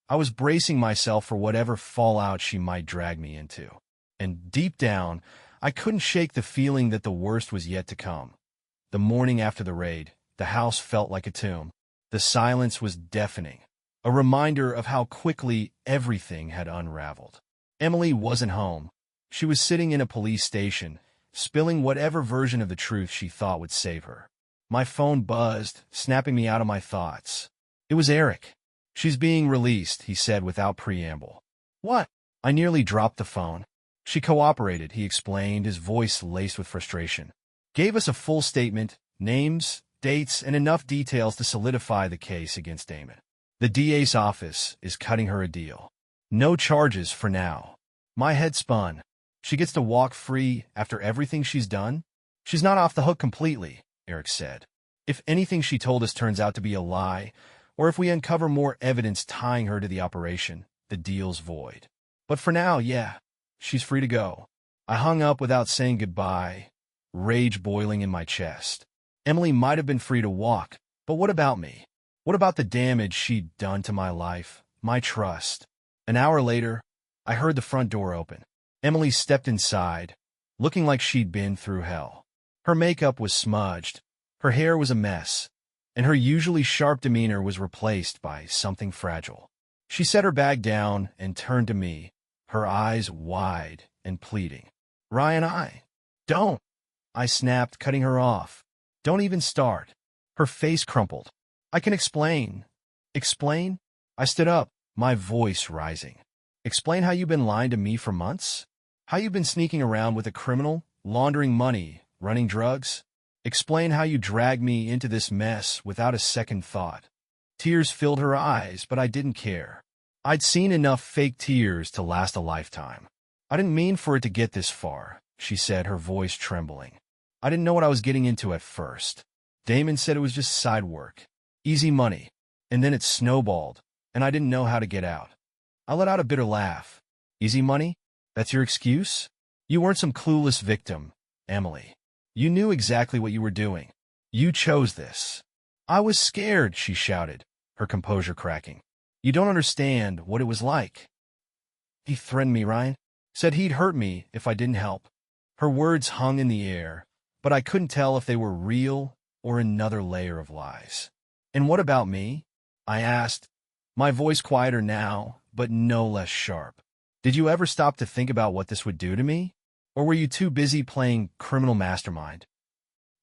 I was bracing myself for whatever fallout she might drag me into. And deep down, I couldn't shake the feeling that the worst was yet to come. The morning after the raid, the house felt like a tomb. The silence was deafening, a reminder of how quickly everything had unraveled. Emily wasn't home. She was sitting in a police station, spilling whatever version of the truth she thought would save her. My phone buzzed, snapping me out of my thoughts. It was Eric. She's being released, he said without preamble. What? I nearly dropped the phone. She cooperated, he explained, his voice laced with frustration. Gave us a full statement, names, dates, and enough details to solidify the case against Damon. The DA's office is cutting her a deal. No charges for now. My head spun. She gets to walk free after everything she's done? She's not off the hook completely, Eric said. If anything she told us turns out to be a lie, or if we uncover more evidence tying her to the operation, the deal's void. But for now, yeah, she's free to go. I hung up without saying goodbye, rage boiling in my chest. Emily might have been free to walk, but what about me? What about the damage she'd done to my life, my trust? An hour later, I heard the front door open. Emily stepped inside, looking like she'd been through hell. Her makeup was smudged, her hair was a mess, and her usually sharp demeanor was replaced by something fragile. She set her bag down and turned to me, her eyes wide and pleading. Ryan, don't, I snapped, cutting her off. Don't even start. Her face crumpled. I can explain. Explain? I stood up, my voice rising. Explain how you've been lying to me for months? How you've been sneaking around with a criminal, laundering money, running drugs? Explain how you dragged me into this mess without a second thought. Tears filled her eyes, but I didn't care. I'd seen enough fake tears to last a lifetime. I didn't mean for it to get this far, she said, her voice trembling. I didn't know what I was getting into at first. Damon said it was just side work. Easy money. And then it snowballed, and I didn't know how to get out. I let out a bitter laugh. Easy money? That's your excuse? You weren't some clueless victim, Emily. You knew exactly what you were doing. You chose this. I was scared, she shouted, her composure cracking. You don't understand what it was like. He threatened me, Ryan. Said he'd hurt me if I didn't help. Her words hung in the air, but I couldn't tell if they were real or another layer of lies. And what about me? I asked, my voice quieter now, but no less sharp. Did you ever stop to think about what this would do to me? Or were you too busy playing criminal mastermind?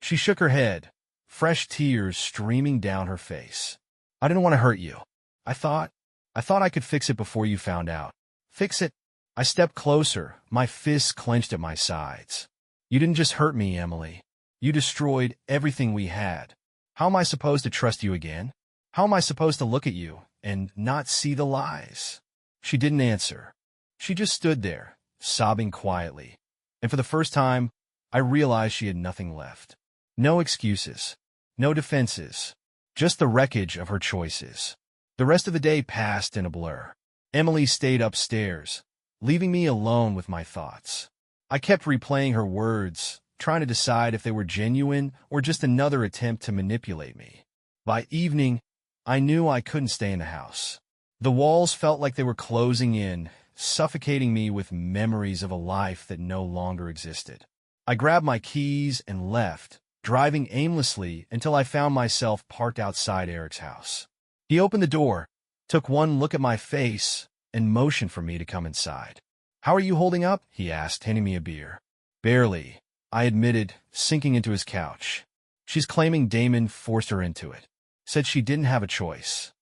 She shook her head, fresh tears streaming down her face. I didn't want to hurt you. I thought I could fix it before you found out. Fix it? I stepped closer, my fists clenched at my sides. You didn't just hurt me, Emily. You destroyed everything we had. How am I supposed to trust you again? How am I supposed to look at you and not see the lies? She didn't answer. She just stood there, sobbing quietly. And for the first time, I realized she had nothing left. No excuses. No defenses. Just the wreckage of her choices. The rest of the day passed in a blur. Emily stayed upstairs, leaving me alone with my thoughts. I kept replaying her words, trying to decide if they were genuine or just another attempt to manipulate me. By evening, I knew I couldn't stay in the house. The walls felt like they were closing in, suffocating me with memories of a life that no longer existed. I grabbed my keys and left, driving aimlessly until I found myself parked outside Eric's house. He opened the door, took one look at my face, and motioned for me to come inside. How are you holding up? He asked, handing me a beer. Barely, I admitted, sinking into his couch. She's claiming Damon forced her into it. Said she didn't have a choice.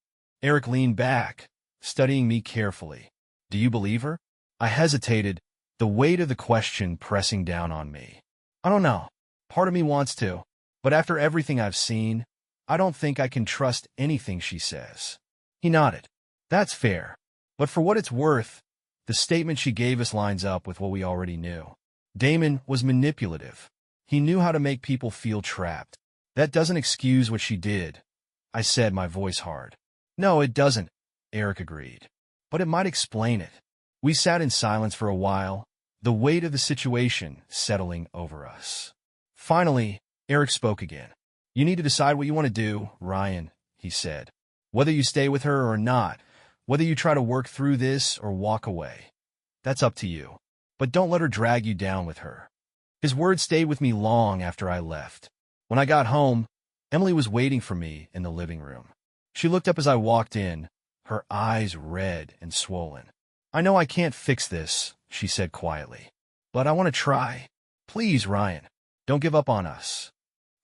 Eric leaned back, studying me carefully. Do you believe her? I hesitated, the weight of the question pressing down on me. I don't know. Part of me wants to, but after everything I've seen, I don't think I can trust anything she says. He nodded. That's fair. But for what it's worth, the statement she gave us lines up with what we already knew. Damon was manipulative. He knew how to make people feel trapped. That doesn't excuse what she did, I said, my voice hard. No, it doesn't, Eric agreed. But it might explain it. We sat in silence for a while, the weight of the situation settling over us. Finally, Eric spoke again. You need to decide what you want to do, Ryan, he said. Whether you stay with her or not, whether you try to work through this or walk away. That's up to you. But don't let her drag you down with her. His words stayed with me long after I left. When I got home, Emily was waiting for me in the living room. She looked up as I walked in, her eyes red and swollen. I know I can't fix this, she said quietly. But I want to try. Please, Ryan, don't give up on us.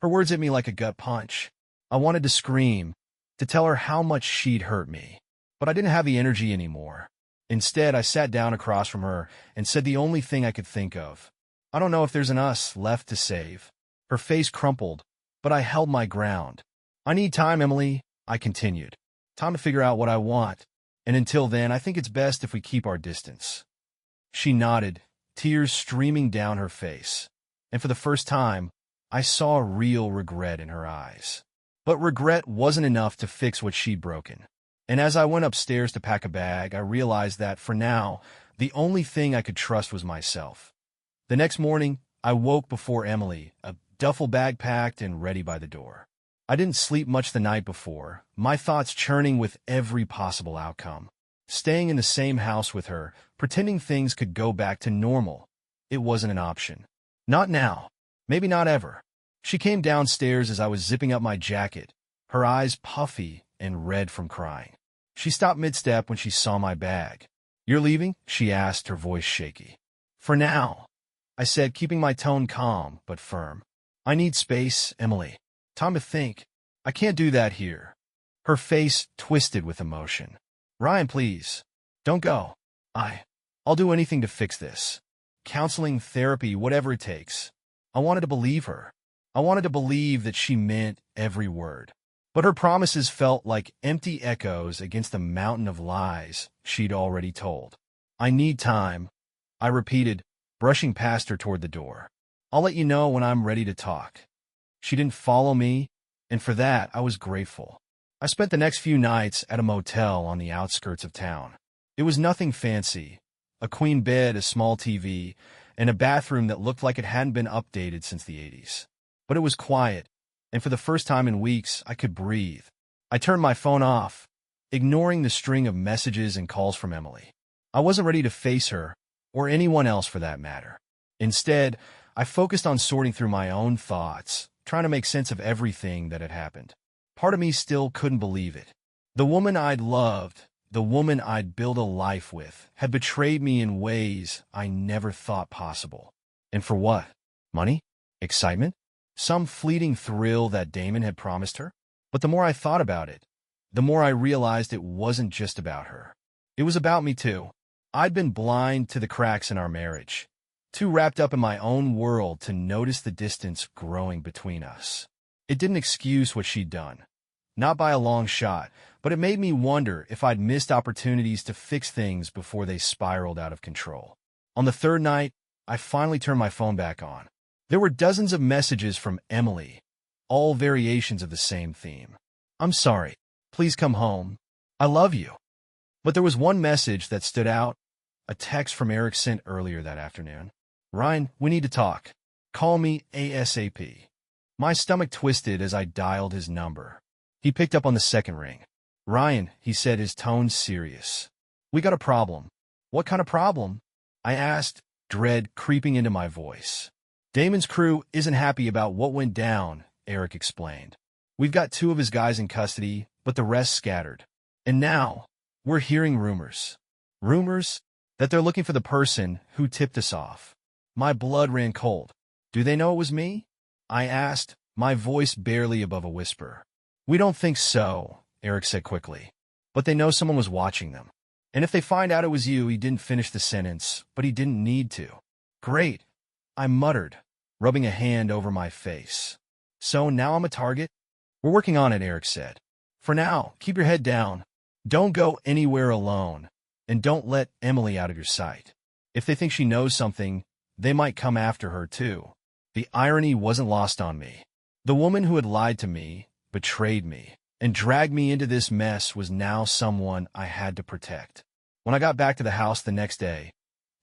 Her words hit me like a gut punch. I wanted to scream, to tell her how much she'd hurt me. But I didn't have the energy anymore. Instead, I sat down across from her and said the only thing I could think of. I don't know if there's an us left to save. Her face crumpled, but I held my ground. I need time, Emily, I continued. Time to figure out what I want. And until then, I think it's best if we keep our distance. She nodded, tears streaming down her face. And for the first time, I saw real regret in her eyes. But regret wasn't enough to fix what she'd broken. And as I went upstairs to pack a bag, I realized that, for now, the only thing I could trust was myself. The next morning, I woke before Emily, a duffel bag packed and ready by the door. I didn't sleep much the night before, my thoughts churning with every possible outcome. Staying in the same house with her, pretending things could go back to normal. It wasn't an option. Not now. Maybe not ever. She came downstairs as I was zipping up my jacket, her eyes puffy and red from crying. She stopped mid-step when she saw my bag. You're leaving? She asked, her voice shaky. For now, I said, keeping my tone calm but firm. I need space, Emily. Time to think. I can't do that here. Her face twisted with emotion. Ryan, please. Don't go. I'll do anything to fix this. Counseling, therapy, whatever it takes. I wanted to believe her. I wanted to believe that she meant every word. But her promises felt like empty echoes against the mountain of lies she'd already told. I need time, I repeated, brushing past her toward the door. I'll let you know when I'm ready to talk. She didn't follow me, and for that I was grateful. I spent the next few nights at a motel on the outskirts of town. It was nothing fancy, a queen bed, a small TV, and a bathroom that looked like it hadn't been updated since the 80s. But it was quiet, and for the first time in weeks, I could breathe. I turned my phone off, ignoring the string of messages and calls from Emily. I wasn't ready to face her, or anyone else for that matter. Instead, I focused on sorting through my own thoughts, trying to make sense of everything that had happened. Part of me still couldn't believe it. The woman I'd loved, the woman I'd built a life with, had betrayed me in ways I never thought possible. And for what? Money? Excitement? Some fleeting thrill that Damon had promised her? But the more I thought about it, the more I realized it wasn't just about her. It was about me too. I'd been blind to the cracks in our marriage, too wrapped up in my own world to notice the distance growing between us. It didn't excuse what she'd done, not by a long shot, but it made me wonder if I'd missed opportunities to fix things before they spiraled out of control. On the third night, I finally turned my phone back on. There were dozens of messages from Emily, all variations of the same theme. I'm sorry. Please come home. I love you. But there was one message that stood out, a text from Eric sent earlier that afternoon. Ryan, we need to talk. Call me ASAP. My stomach twisted as I dialed his number. He picked up on the second ring. Ryan, he said, his tone serious. We got a problem. What kind of problem? I asked, dread creeping into my voice. Damon's crew isn't happy about what went down, Eric explained. We've got 2 of his guys in custody, but the rest scattered. And now, we're hearing rumors. Rumors that they're looking for the person who tipped us off. My blood ran cold. Do they know it was me? I asked, my voice barely above a whisper. We don't think so, Eric said quickly. But they know someone was watching them. And if they find out it was you, he didn't finish the sentence, but he didn't need to. Great, I muttered, rubbing a hand over my face. So now I'm a target? We're working on it, Eric said. For now, keep your head down. Don't go anywhere alone. And don't let Emily out of your sight. If they think she knows something, they might come after her too. The irony wasn't lost on me. The woman who had lied to me, betrayed me, and dragged me into this mess was now someone I had to protect. When I got back to the house the next day,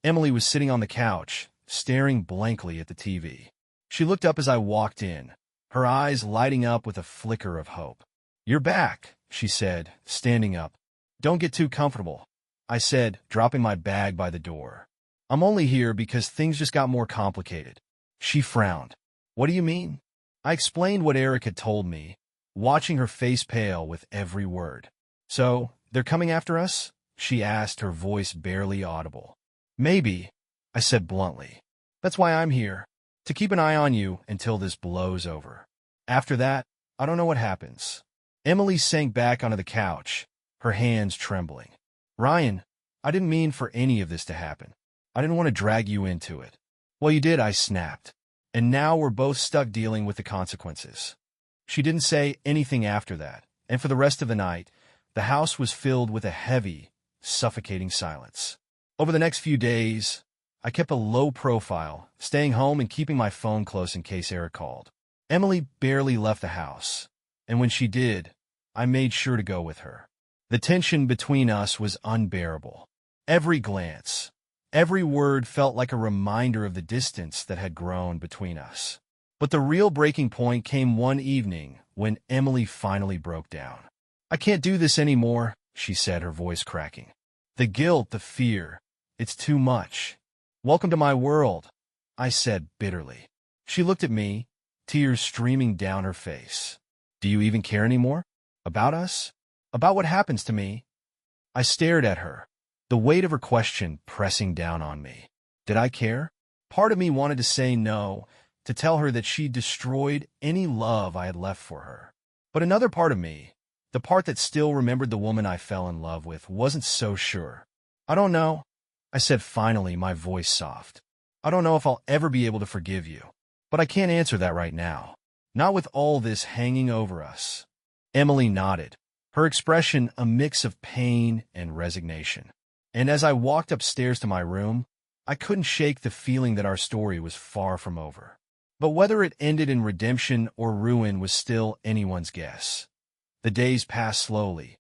Emily was sitting on the couch, staring blankly at the TV. She looked up as I walked in, her eyes lighting up with a flicker of hope. You're back, she said, standing up. Don't get too comfortable, I said, dropping my bag by the door. I'm only here because things just got more complicated. She frowned. What do you mean? I explained what Eric had told me, watching her face pale with every word. So, they're coming after us? She asked, her voice barely audible. Maybe, I said bluntly. That's why I'm here, to keep an eye on you until this blows over. After that, I don't know what happens. Emily sank back onto the couch, her hands trembling. Ryan, I didn't mean for any of this to happen. I didn't want to drag you into it. Well, you did, I snapped. And now we're both stuck dealing with the consequences. She didn't say anything after that, and for the rest of the night, the house was filled with a heavy, suffocating silence. Over the next few days, I kept a low profile, staying home and keeping my phone close in case Eric called. Emily barely left the house, and when she did, I made sure to go with her. The tension between us was unbearable. Every glance, every word felt like a reminder of the distance that had grown between us. But the real breaking point came one evening when Emily finally broke down. I can't do this anymore, she said, her voice cracking. The guilt, the fear, it's too much. Welcome to my world, I said bitterly. She looked at me, tears streaming down her face. Do you even care anymore? About us? About what happens to me? I stared at her, the weight of her question pressing down on me. Did I care? Part of me wanted to say no, to tell her that she destroyed any love I had left for her. But another part of me, the part that still remembered the woman I fell in love with, wasn't so sure. I don't know, I said finally, my voice soft. I don't know if I'll ever be able to forgive you. But I can't answer that right now. Not with all this hanging over us. Emily nodded, her expression a mix of pain and resignation. And as I walked upstairs to my room, I couldn't shake the feeling that our story was far from over. But whether it ended in redemption or ruin was still anyone's guess. The days passed slowly,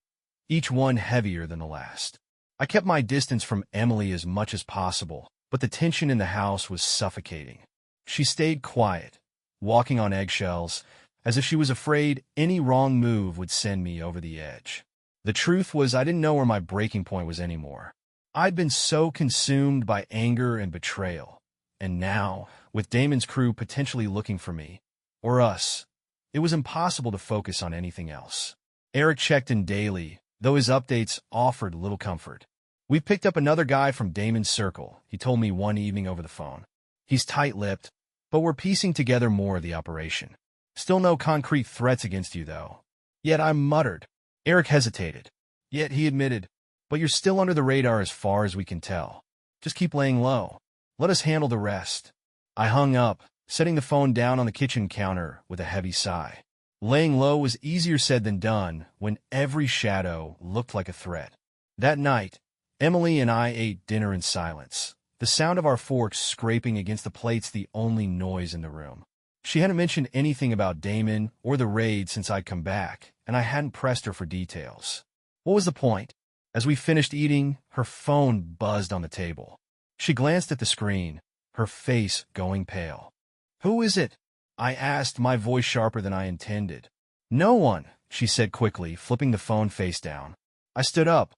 each one heavier than the last. I kept my distance from Emily as much as possible, but the tension in the house was suffocating. She stayed quiet, walking on eggshells, as if she was afraid any wrong move would send me over the edge. The truth was I didn't know where my breaking point was anymore. I'd been so consumed by anger and betrayal. And now, with Damon's crew potentially looking for me, or us, it was impossible to focus on anything else. Eric checked in daily, though his updates offered little comfort. "We picked up another guy from Damon's circle," he told me one evening over the phone. "He's tight-lipped, but we're piecing together more of the operation. Still no concrete threats against you, though." Yet I muttered. Eric hesitated. Yet he admitted, "But you're still under the radar as far as we can tell. Just keep laying low. Let us handle the rest." I hung up, setting the phone down on the kitchen counter with a heavy sigh. Laying low was easier said than done when every shadow looked like a threat. That night, Emily and I ate dinner in silence, the sound of our forks scraping against the plates the only noise in the room. She hadn't mentioned anything about Damon or the raid since I'd come back, and I hadn't pressed her for details. What was the point? As we finished eating, her phone buzzed on the table. She glanced at the screen, her face going pale. "Who is it?" I asked, my voice sharper than I intended. "No one," she said quickly, flipping the phone face down. I stood up,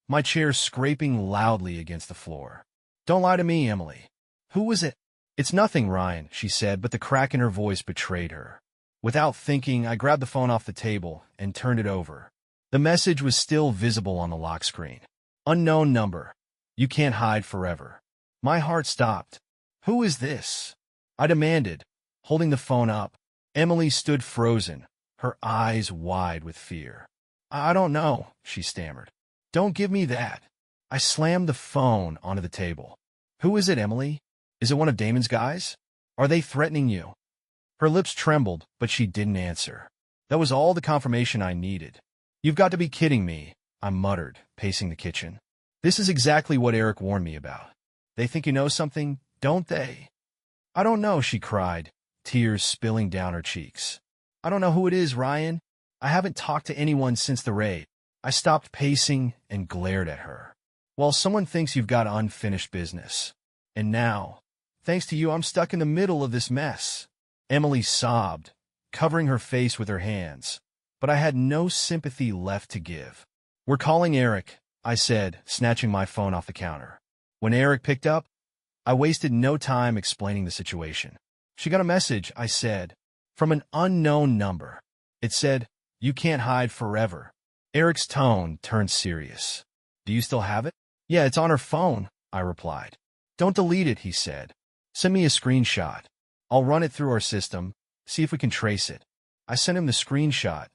my chair scraping loudly against the floor. "Don't lie to me, Emily. Who was it?" "It's nothing, Ryan," she said, but the crack in her voice betrayed her. Without thinking, I grabbed the phone off the table and turned it over. The message was still visible on the lock screen. "Unknown number. You can't hide forever." My heart stopped. "Who is this?" I demanded, holding the phone up. Emily stood frozen, her eyes wide with fear. "I don't know," she stammered. "Don't give me that." I slammed the phone onto the table. "Who is it, Emily? Is it one of Damon's guys? Are they threatening you?" Her lips trembled, but she didn't answer. That was all the confirmation I needed. "You've got to be kidding me," I muttered, pacing the kitchen. "This is exactly what Eric warned me about. They think you know something, don't they?" "I don't know," she cried, tears spilling down her cheeks. "I don't know who it is, Ryan. I haven't talked to anyone since the raid." I stopped pacing and glared at her. "Well, someone thinks you've got unfinished business. And now, thanks to you, I'm stuck in the middle of this mess." Emily sobbed, covering her face with her hands, but I had no sympathy left to give. "We're calling Eric," I said, snatching my phone off the counter. When Eric picked up, I wasted no time explaining the situation. "She got a message," I said, "from an unknown number. It said, 'You can't hide forever.'" Eric's tone turned serious. "Do you still have it?" "Yeah, it's on her phone," I replied. "Don't delete it," he said. "Send me a screenshot. I'll run it through our system, see if we can trace it." I sent him the screenshot,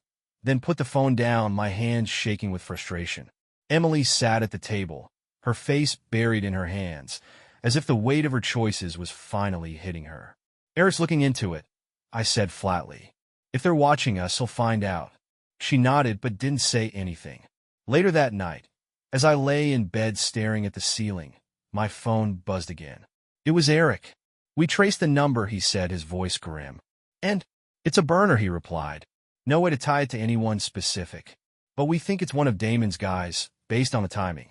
then put the phone down, my hands shaking with frustration. Emily sat at the table, her face buried in her hands, as if the weight of her choices was finally hitting her. "Eric's looking into it," I said flatly. "If they're watching us, he'll find out." She nodded but didn't say anything. Later that night, as I lay in bed staring at the ceiling, my phone buzzed again. It was Eric. "We traced the number," he said, his voice grim. "And it's a burner," he replied. "No way to tie it to anyone specific. But we think it's one of Damon's guys, based on the timing."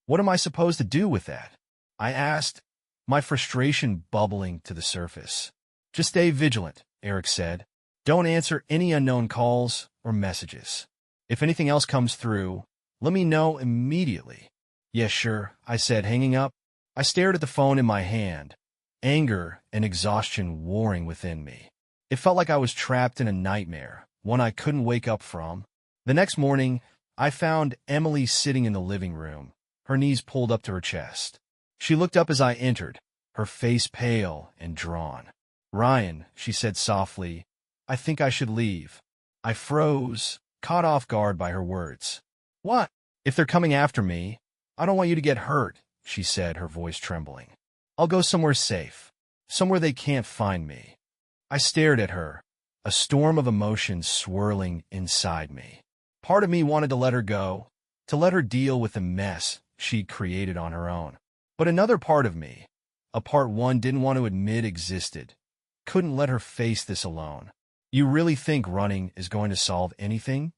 "What am I supposed to do with that?" I asked, my frustration bubbling to the surface. "Just stay vigilant," Eric said. "Don't answer any unknown calls or messages. If anything else comes through, let me know immediately." "Yes, sure," I said, hanging up. I stared at the phone in my hand, anger and exhaustion warring within me. It felt like I was trapped in a nightmare, one I couldn't wake up from. The next morning, I found Emily sitting in the living room, her knees pulled up to her chest. She looked up as I entered, her face pale and drawn. "Ryan," she said softly, "I think I should leave." I froze, caught off guard by her words. "What?" "If they're coming after me, I don't want you to get hurt," she said, her voice trembling. "I'll go somewhere safe, somewhere they can't find me." I stared at her, a storm of emotions swirling inside me. Part of me wanted to let her go, to let her deal with the mess she'd created on her own. But another part of me, a part one didn't want to admit existed, couldn't let her face this alone. You really think running is going to solve anything?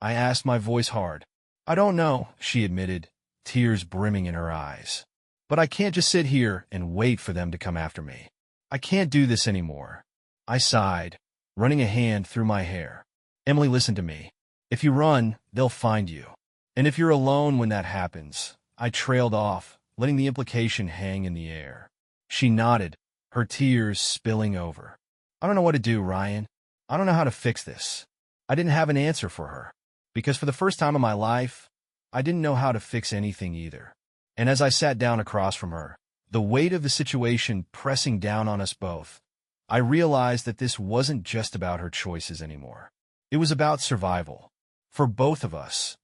I asked, my voice hard. I don't know, she admitted, tears brimming in her eyes. But I can't just sit here and wait for them to come after me. I can't do this anymore. I sighed, running a hand through my hair. Emily, listen to me. If you run, they'll find you. And if you're alone when that happens, I trailed off, letting the implication hang in the air. She nodded, her tears spilling over. I don't know what to do, Ryan. I don't know how to fix this. I didn't have an answer for her, because for the first time in my life, I didn't know how to fix anything either. And as I sat down across from her, the weight of the situation pressing down on us both, I realized that this wasn't just about her choices anymore. It was about survival. For both of us.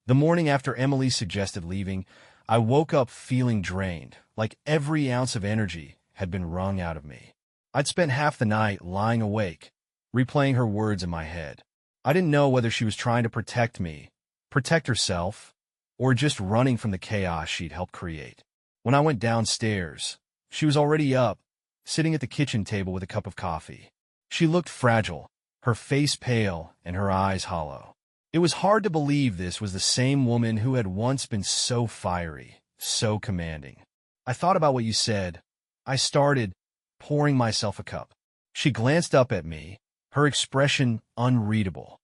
The morning after Emily suggested leaving, I woke up feeling drained, like every ounce of energy had been wrung out of me. I'd spent half the night lying awake, replaying her words in my head. I didn't know whether she was trying to protect me, protect herself, or just running from the chaos she'd helped create. When I went downstairs, she was already up, sitting at the kitchen table with a cup of coffee. She looked fragile, her face pale and her eyes hollow. It was hard to believe this was the same woman who had once been so fiery, so commanding. I thought about what you said. I started, pouring myself a cup. She glanced up at me, her expression unreadable.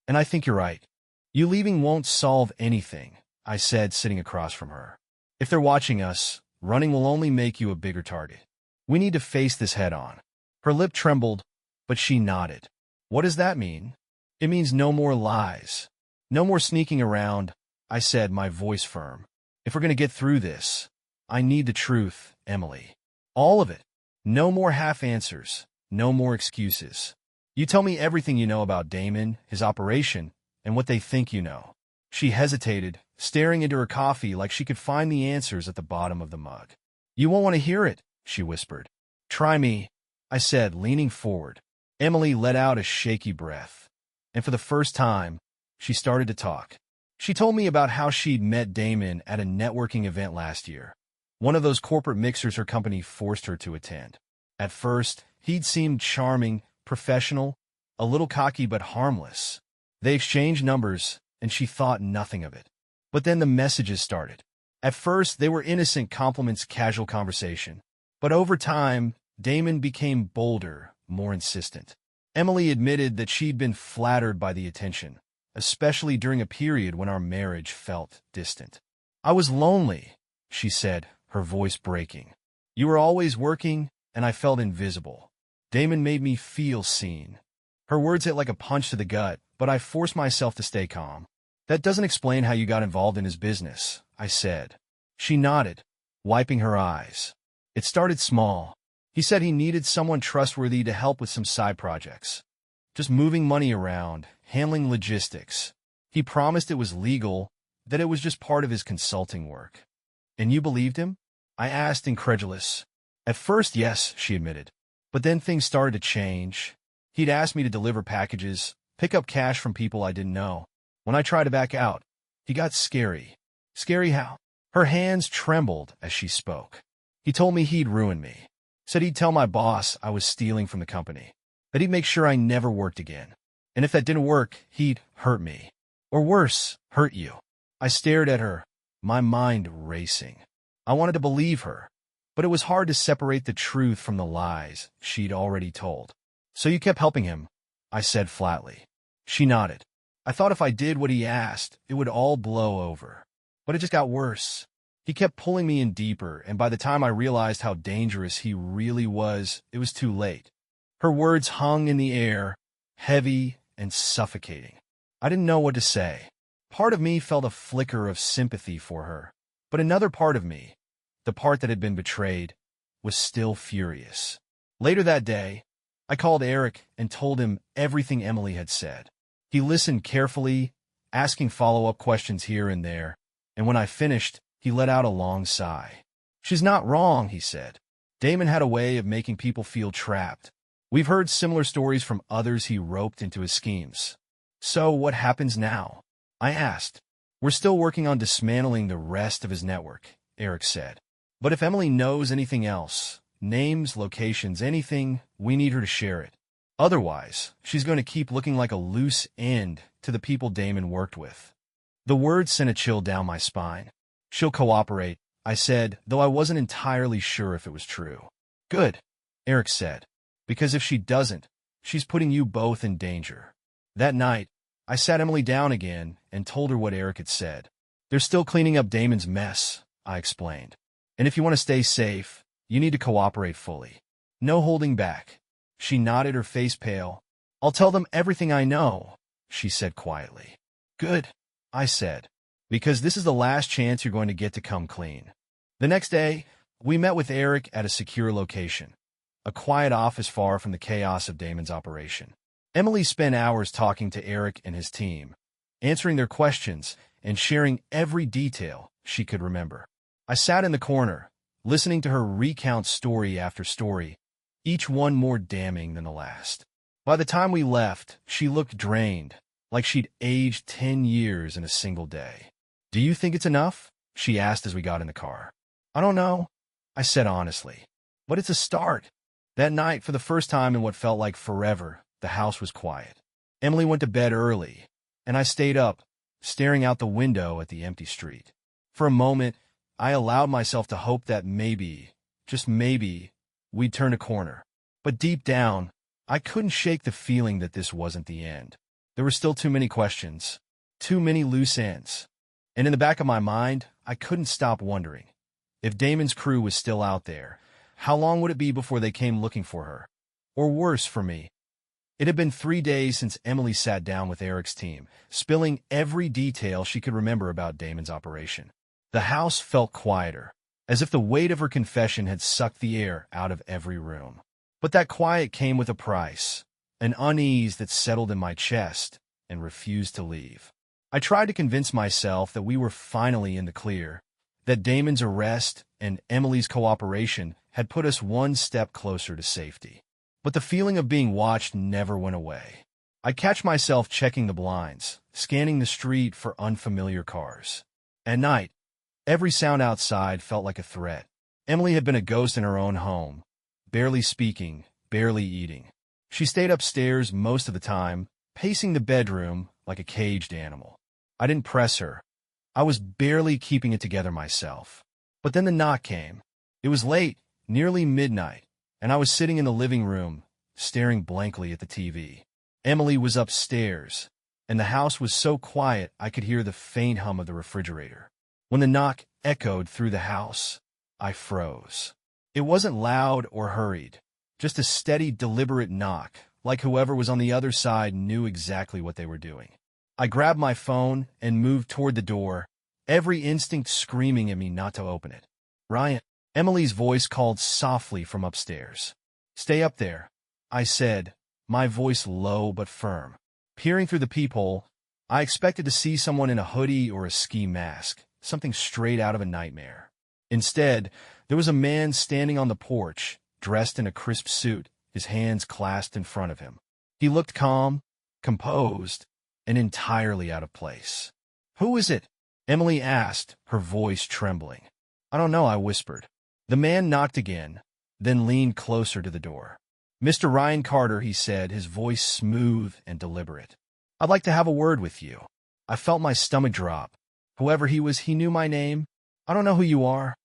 And I think you're right. You leaving won't solve anything, I said, sitting across from her. If they're watching us, running will only make you a bigger target. We need to face this head on. Her lip trembled, but she nodded. What does that mean? It means no more lies. No more sneaking around, I said, my voice firm. If we're going to get through this, I need the truth, Emily. All of it. No more half answers. No more excuses. You tell me everything you know about Damon, his operation, and what they think you know. She hesitated, staring into her coffee like she could find the answers at the bottom of the mug. You won't want to hear it, she whispered. Try me, I said, leaning forward. Emily let out a shaky breath. And for the first time, she started to talk. She told me about how she'd met Damon at a networking event last year, one of those corporate mixers her company forced her to attend. At first, he'd seemed charming, professional, a little cocky but harmless. They exchanged numbers, and she thought nothing of it. But then the messages started. At first, they were innocent compliments, casual conversation. But over time, Damon became bolder, more insistent. Emily admitted that she'd been flattered by the attention, especially during a period when our marriage felt distant. I was lonely, she said, her voice breaking. You were always working, and I felt invisible. Damon made me feel seen. Her words hit like a punch to the gut, but I forced myself to stay calm. That doesn't explain how you got involved in his business, I said. She nodded, wiping her eyes. It started small. He said he needed someone trustworthy to help with some side projects. Just moving money around, handling logistics. He promised it was legal, that it was just part of his consulting work. And you believed him? I asked, incredulous. At first, yes, she admitted. But then things started to change. He'd asked me to deliver packages, pick up cash from people I didn't know. When I tried to back out, he got scary. Scary how? Her hands trembled as she spoke. He told me he'd ruin me. Said he'd tell my boss I was stealing from the company. That he'd make sure I never worked again. And if that didn't work, he'd hurt me. Or worse, hurt you. I stared at her, my mind racing. I wanted to believe her, but it was hard to separate the truth from the lies she'd already told. So you kept helping him, I said flatly. She nodded. I thought if I did what he asked, it would all blow over. But it just got worse. He kept pulling me in deeper, and by the time I realized how dangerous he really was, it was too late. Her words hung in the air, heavy and suffocating. I didn't know what to say. Part of me felt a flicker of sympathy for her, but another part of me, the part that had been betrayed, was still furious. Later that day, I called Eric and told him everything Emily had said. He listened carefully, asking follow-up questions here and there, and when I finished, he let out a long sigh. She's not wrong, he said. Damon had a way of making people feel trapped. We've heard similar stories from others he roped into his schemes. So what happens now? I asked. We're still working on dismantling the rest of his network, Eric said. But if Emily knows anything else, names, locations, anything. We need her to share it. Otherwise, she's going to keep looking like a loose end to the people Damon worked with. The words sent a chill down my spine. She'll cooperate, I said, though I wasn't entirely sure if it was true. Good, Eric said, because if she doesn't, she's putting you both in danger. That night, I sat Emily down again and told her what Eric had said. They're still cleaning up Damon's mess, I explained. And if you want to stay safe, you need to cooperate fully. No holding back. She nodded, her face pale. I'll tell them everything I know, she said quietly. Good, I said, because this is the last chance you're going to get to come clean. The next day, we met with Eric at a secure location, a quiet office far from the chaos of Damon's operation. Emily spent hours talking to Eric and his team, answering their questions and sharing every detail she could remember. I sat in the corner, listening to her recount story after story, each one more damning than the last. By the time we left, she looked drained, like she'd aged 10 years in a single day. Do you think it's enough? She asked as we got in the car. I don't know, I said honestly, but it's a start. That night, for the first time in what felt like forever, the house was quiet. Emily went to bed early, and I stayed up, staring out the window at the empty street. For a moment, I allowed myself to hope that maybe, just maybe, we'd turn a corner. But deep down, I couldn't shake the feeling that this wasn't the end. There were still too many questions, too many loose ends. And in the back of my mind, I couldn't stop wondering, if Damon's crew was still out there, how long would it be before they came looking for her? Or worse, for me. It had been 3 days since Emily sat down with Eric's team, spilling every detail she could remember about Damon's operation. The house felt quieter, as if the weight of her confession had sucked the air out of every room. But that quiet came with a price, an unease that settled in my chest and refused to leave. I tried to convince myself that we were finally in the clear, that Damon's arrest and Emily's cooperation had put us one step closer to safety. But the feeling of being watched never went away. I'd catch myself checking the blinds, scanning the street for unfamiliar cars. At night, every sound outside felt like a threat. Emily had been a ghost in her own home, barely speaking, barely eating. She stayed upstairs most of the time, pacing the bedroom like a caged animal. I didn't press her. I was barely keeping it together myself. But then the knock came. It was late, nearly midnight, and I was sitting in the living room, staring blankly at the TV. Emily was upstairs, and the house was so quiet I could hear the faint hum of the refrigerator. When the knock echoed through the house, I froze. It wasn't loud or hurried, just a steady, deliberate knock, like whoever was on the other side knew exactly what they were doing. I grabbed my phone and moved toward the door, every instinct screaming at me not to open it. Ryan, Emily's voice called softly from upstairs. Stay up there, I said, my voice low but firm. Peering through the peephole, I expected to see someone in a hoodie or a ski mask, something straight out of a nightmare. Instead, there was a man standing on the porch, dressed in a crisp suit, his hands clasped in front of him. He looked calm, composed, and entirely out of place. Who is it? Emily asked, her voice trembling. I don't know, I whispered. The man knocked again, then leaned closer to the door. Mr. Ryan Carter, he said, his voice smooth and deliberate. I'd like to have a word with you. I felt my stomach drop. Whoever he was, he knew my name. I don't know who you are,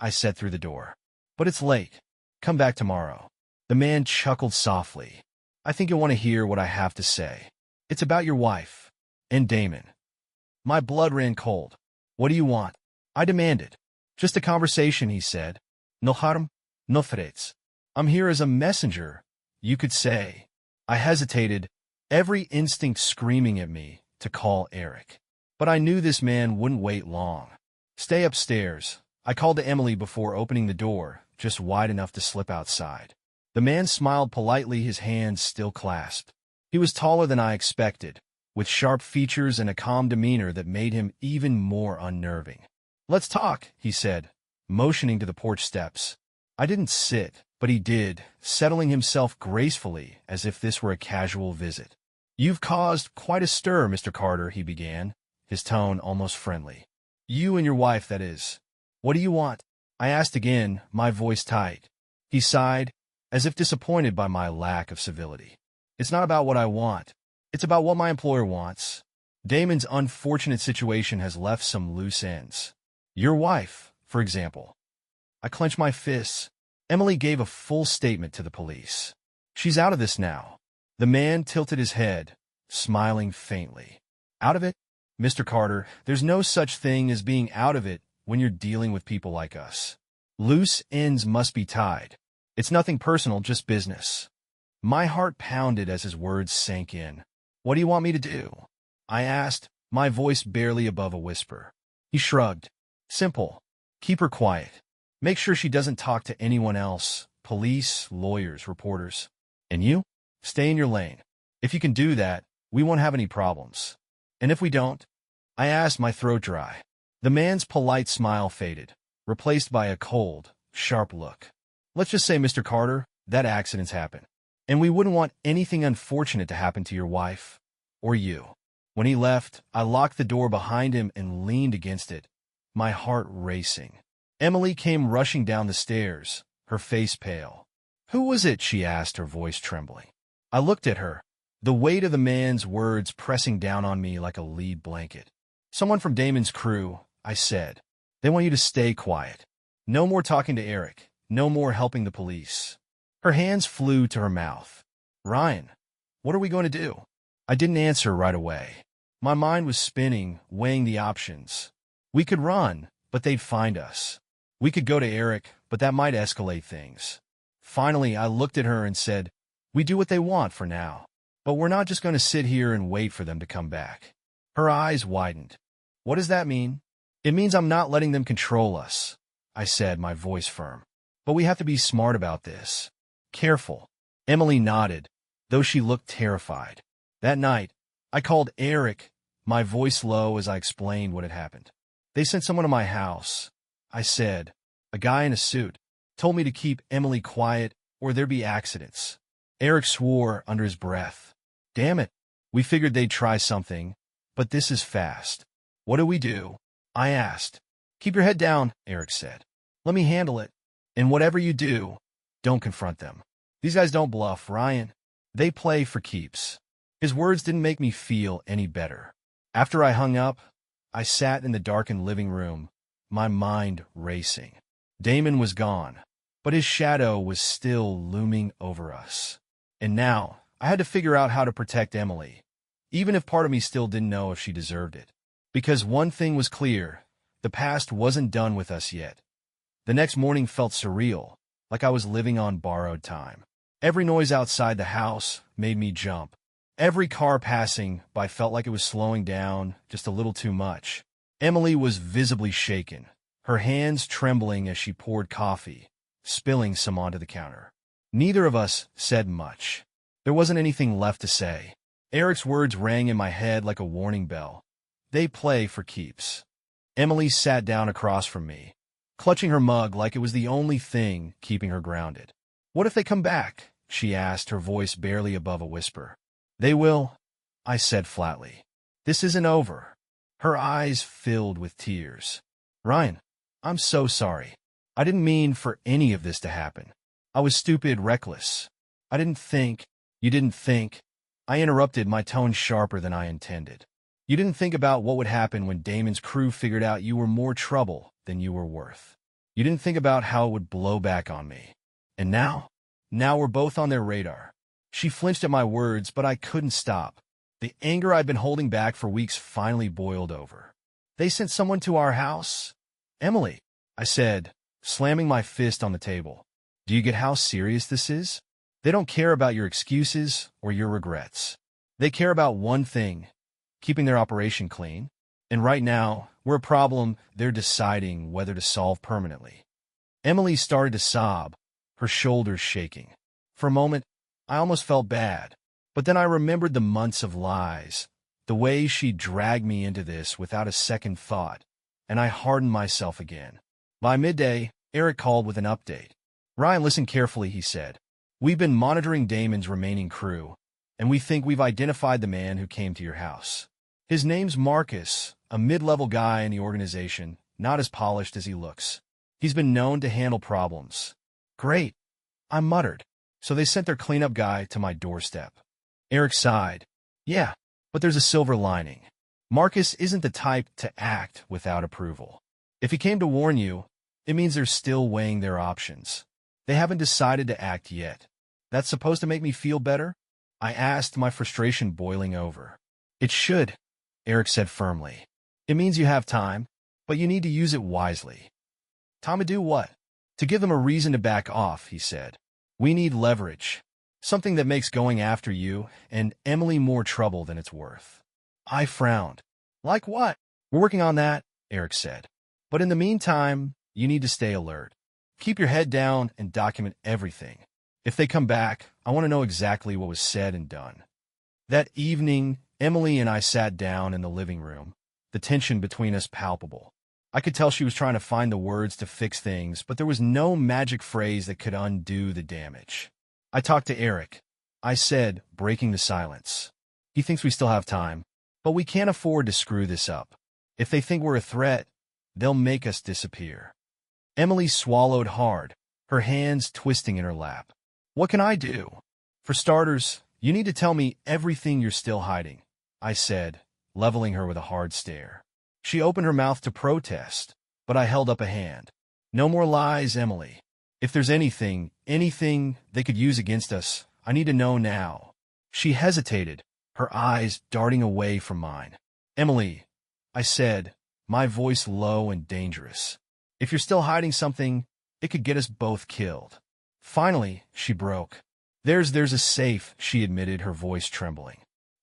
I said through the door. But it's late. Come back tomorrow. The man chuckled softly. I think you'll want to hear what I have to say. It's about your wife and Damon. My blood ran cold. What do you want? I demanded. Just a conversation, he said. No harm, no threats. I'm here as a messenger, you could say. I hesitated, every instinct screaming at me to call Eric. But I knew this man wouldn't wait long. Stay upstairs. I called to Emily before opening the door, just wide enough to slip outside. The man smiled politely, his hands still clasped. He was taller than I expected, with sharp features and a calm demeanor that made him even more unnerving. Let's talk, he said, motioning to the porch steps. I didn't sit, but he did, settling himself gracefully as if this were a casual visit. You've caused quite a stir, Mr. Carter, he began, his tone almost friendly. You and your wife, that is. What do you want? I asked again, my voice tight. He sighed, as if disappointed by my lack of civility. It's not about what I want. It's about what my employer wants. Damon's unfortunate situation has left some loose ends. Your wife, for example. I clenched my fists. Emily gave a full statement to the police. She's out of this now. The man tilted his head, smiling faintly. Out of it? Mr. Carter, there's no such thing as being out of it when you're dealing with people like us. Loose ends must be tied. It's nothing personal, just business. My heart pounded as his words sank in. What do you want me to do? I asked, my voice barely above a whisper. He shrugged. Simple. Keep her quiet. Make sure she doesn't talk to anyone else, police, lawyers, reporters. And you? Stay in your lane. If you can do that, we won't have any problems. And if we don't? I asked, my throat dry. The man's polite smile faded, replaced by a cold, sharp look. Let's just say, Mr. Carter, that accidents happen. And we wouldn't want anything unfortunate to happen to your wife or you. When he left, I locked the door behind him and leaned against it, my heart racing. Emily came rushing down the stairs, her face pale. Who was it? She asked, her voice trembling. I looked at her, the weight of the man's words pressing down on me like a lead blanket. Someone from Damon's crew, I said. They want you to stay quiet. No more talking to Eric. No more helping the police. Her hands flew to her mouth. Ryan, what are we going to do? I didn't answer right away. My mind was spinning, weighing the options. We could run, but they'd find us. We could go to Eric, but that might escalate things. Finally, I looked at her and said, we do what they want for now. But we're not just going to sit here and wait for them to come back. Her eyes widened. What does that mean? It means I'm not letting them control us, I said, my voice firm. But we have to be smart about this. Careful. Emily nodded, though she looked terrified. That night, I called Eric, my voice low as I explained what had happened. They sent someone to my house, I said. A guy in a suit. Told me to keep Emily quiet or there'd be accidents. Eric swore under his breath. Damn it. We figured they'd try something, but this is fast. What do we do? I asked. Keep your head down, Eric said. Let me handle it. And whatever you do, don't confront them. These guys don't bluff, Ryan. They play for keeps. His words didn't make me feel any better. After I hung up, I sat in the darkened living room, my mind racing. Damon was gone, but his shadow was still looming over us. And now, I had to figure out how to protect Emily, even if part of me still didn't know if she deserved it. Because one thing was clear, the past wasn't done with us yet. The next morning felt surreal, like I was living on borrowed time. Every noise outside the house made me jump. Every car passing by felt like it was slowing down just a little too much. Emily was visibly shaken, her hands trembling as she poured coffee, spilling some onto the counter. Neither of us said much. There wasn't anything left to say. Eric's words rang in my head like a warning bell. They play for keeps. Emily sat down across from me, clutching her mug like it was the only thing keeping her grounded. What if they come back? She asked, her voice barely above a whisper. They will, I said flatly. This isn't over. Her eyes filled with tears. Ryan, I'm so sorry. I didn't mean for any of this to happen. I was stupid, reckless. I didn't think. You didn't think. I interrupted, my tone sharper than I intended. You didn't think about what would happen when Damon's crew figured out you were more trouble than you were worth. You didn't think about how it would blow back on me. And now we're both on their radar. She flinched at my words, but I couldn't stop. The anger I'd been holding back for weeks finally boiled over. They sent someone to our house? Emily, I said, slamming my fist on the table. Do you get how serious this is? They don't care about your excuses or your regrets. They care about one thing, keeping their operation clean. And right now, we're a problem they're deciding whether to solve permanently. Emily started to sob, her shoulders shaking. For a moment, I almost felt bad, but then I remembered the months of lies, the way she dragged me into this without a second thought, and I hardened myself again. By midday, Eric called with an update. Ryan, listen carefully, he said. We've been monitoring Damon's remaining crew, and we think we've identified the man who came to your house. His name's Marcus, a mid-level guy in the organization, not as polished as he looks. He's been known to handle problems. Great. I muttered. So they sent their cleanup guy to my doorstep. Eric sighed. Yeah, but there's a silver lining. Marcus isn't the type to act without approval. If he came to warn you, it means they're still weighing their options. They haven't decided to act yet. That's supposed to make me feel better? I asked, my frustration boiling over. It should, Eric said firmly. It means you have time, but you need to use it wisely. Time to do what? To give them a reason to back off, he said. We need leverage. Something that makes going after you and Emily more trouble than it's worth. I frowned. Like what? We're working on that, Eric said. But in the meantime, you need to stay alert. Keep your head down and document everything. If they come back, I want to know exactly what was said and done. That evening, Emily and I sat down in the living room, the tension between us palpable. I could tell she was trying to find the words to fix things, but there was no magic phrase that could undo the damage. I talked to Eric. I said, breaking the silence. He thinks we still have time, but we can't afford to screw this up. If they think we're a threat, they'll make us disappear. Emily swallowed hard, her hands twisting in her lap. What can I do? For starters, you need to tell me everything you're still hiding, I said, leveling her with a hard stare. She opened her mouth to protest, but I held up a hand. No more lies, Emily. If there's anything they could use against us, I need to know now. She hesitated, her eyes darting away from mine. Emily, I said, my voice low and dangerous. If you're still hiding something, it could get us both killed. Finally, she broke. There's a safe, she admitted, her voice trembling.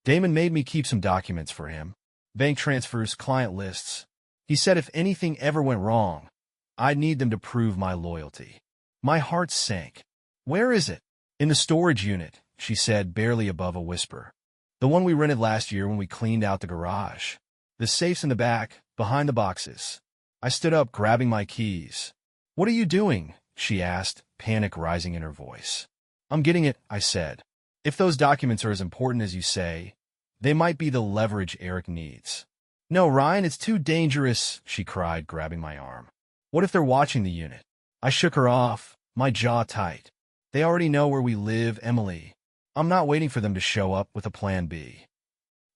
Damon made me keep some documents for him. Bank transfers, client lists. He said if anything ever went wrong, I'd need them to prove my loyalty. My heart sank. Where is it? In the storage unit, she said, barely above a whisper. The one we rented last year when we cleaned out the garage. The safe's in the back, behind the boxes. I stood up, grabbing my keys. What are you doing? She asked, panic rising in her voice. I'm getting it, I said. If those documents are as important as you say, they might be the leverage Eric needs. No, Ryan, it's too dangerous, she cried, grabbing my arm. What if they're watching the unit? I shook her off, my jaw tight. They already know where we live, Emily. I'm not waiting for them to show up with a plan B.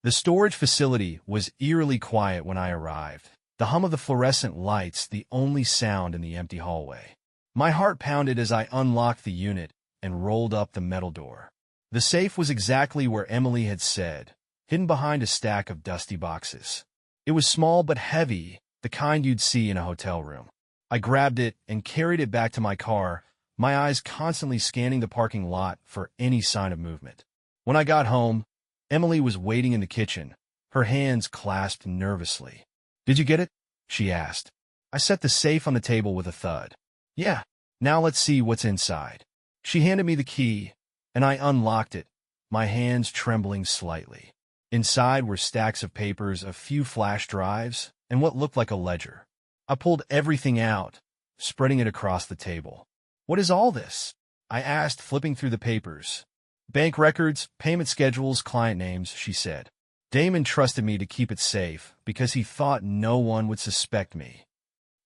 The storage facility was eerily quiet when I arrived, the hum of the fluorescent lights the only sound in the empty hallway. My heart pounded as I unlocked the unit and rolled up the metal door. The safe was exactly where Emily had said, hidden behind a stack of dusty boxes. It was small but heavy, the kind you'd see in a hotel room. I grabbed it and carried it back to my car, my eyes constantly scanning the parking lot for any sign of movement. When I got home, Emily was waiting in the kitchen, her hands clasped nervously. Did you get it? She asked. I set the safe on the table with a thud. Yeah, now let's see what's inside. She handed me the key, and I unlocked it, my hands trembling slightly. Inside were stacks of papers, a few flash drives, and what looked like a ledger. I pulled everything out, spreading it across the table. What is all this? I asked, flipping through the papers. Bank records, payment schedules, client names, she said. Damon trusted me to keep it safe because he thought no one would suspect me.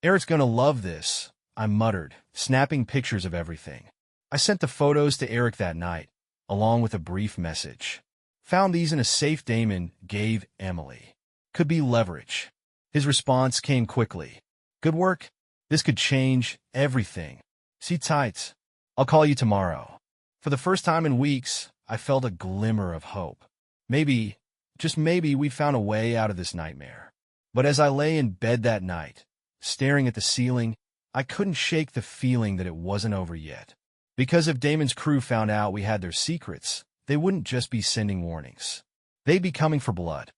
Eric's gonna love this, I muttered, snapping pictures of everything. I sent the photos to Eric that night, along with a brief message. Found these in a safe Damon gave Emily. Could be leverage. His response came quickly. Good work. This could change everything. Sit tight. I'll call you tomorrow. For the first time in weeks, I felt a glimmer of hope. Maybe, just maybe, we found a way out of this nightmare. But as I lay in bed that night, staring at the ceiling, I couldn't shake the feeling that it wasn't over yet. Because if Damon's crew found out we had their secrets, they wouldn't just be sending warnings. They'd be coming for blood.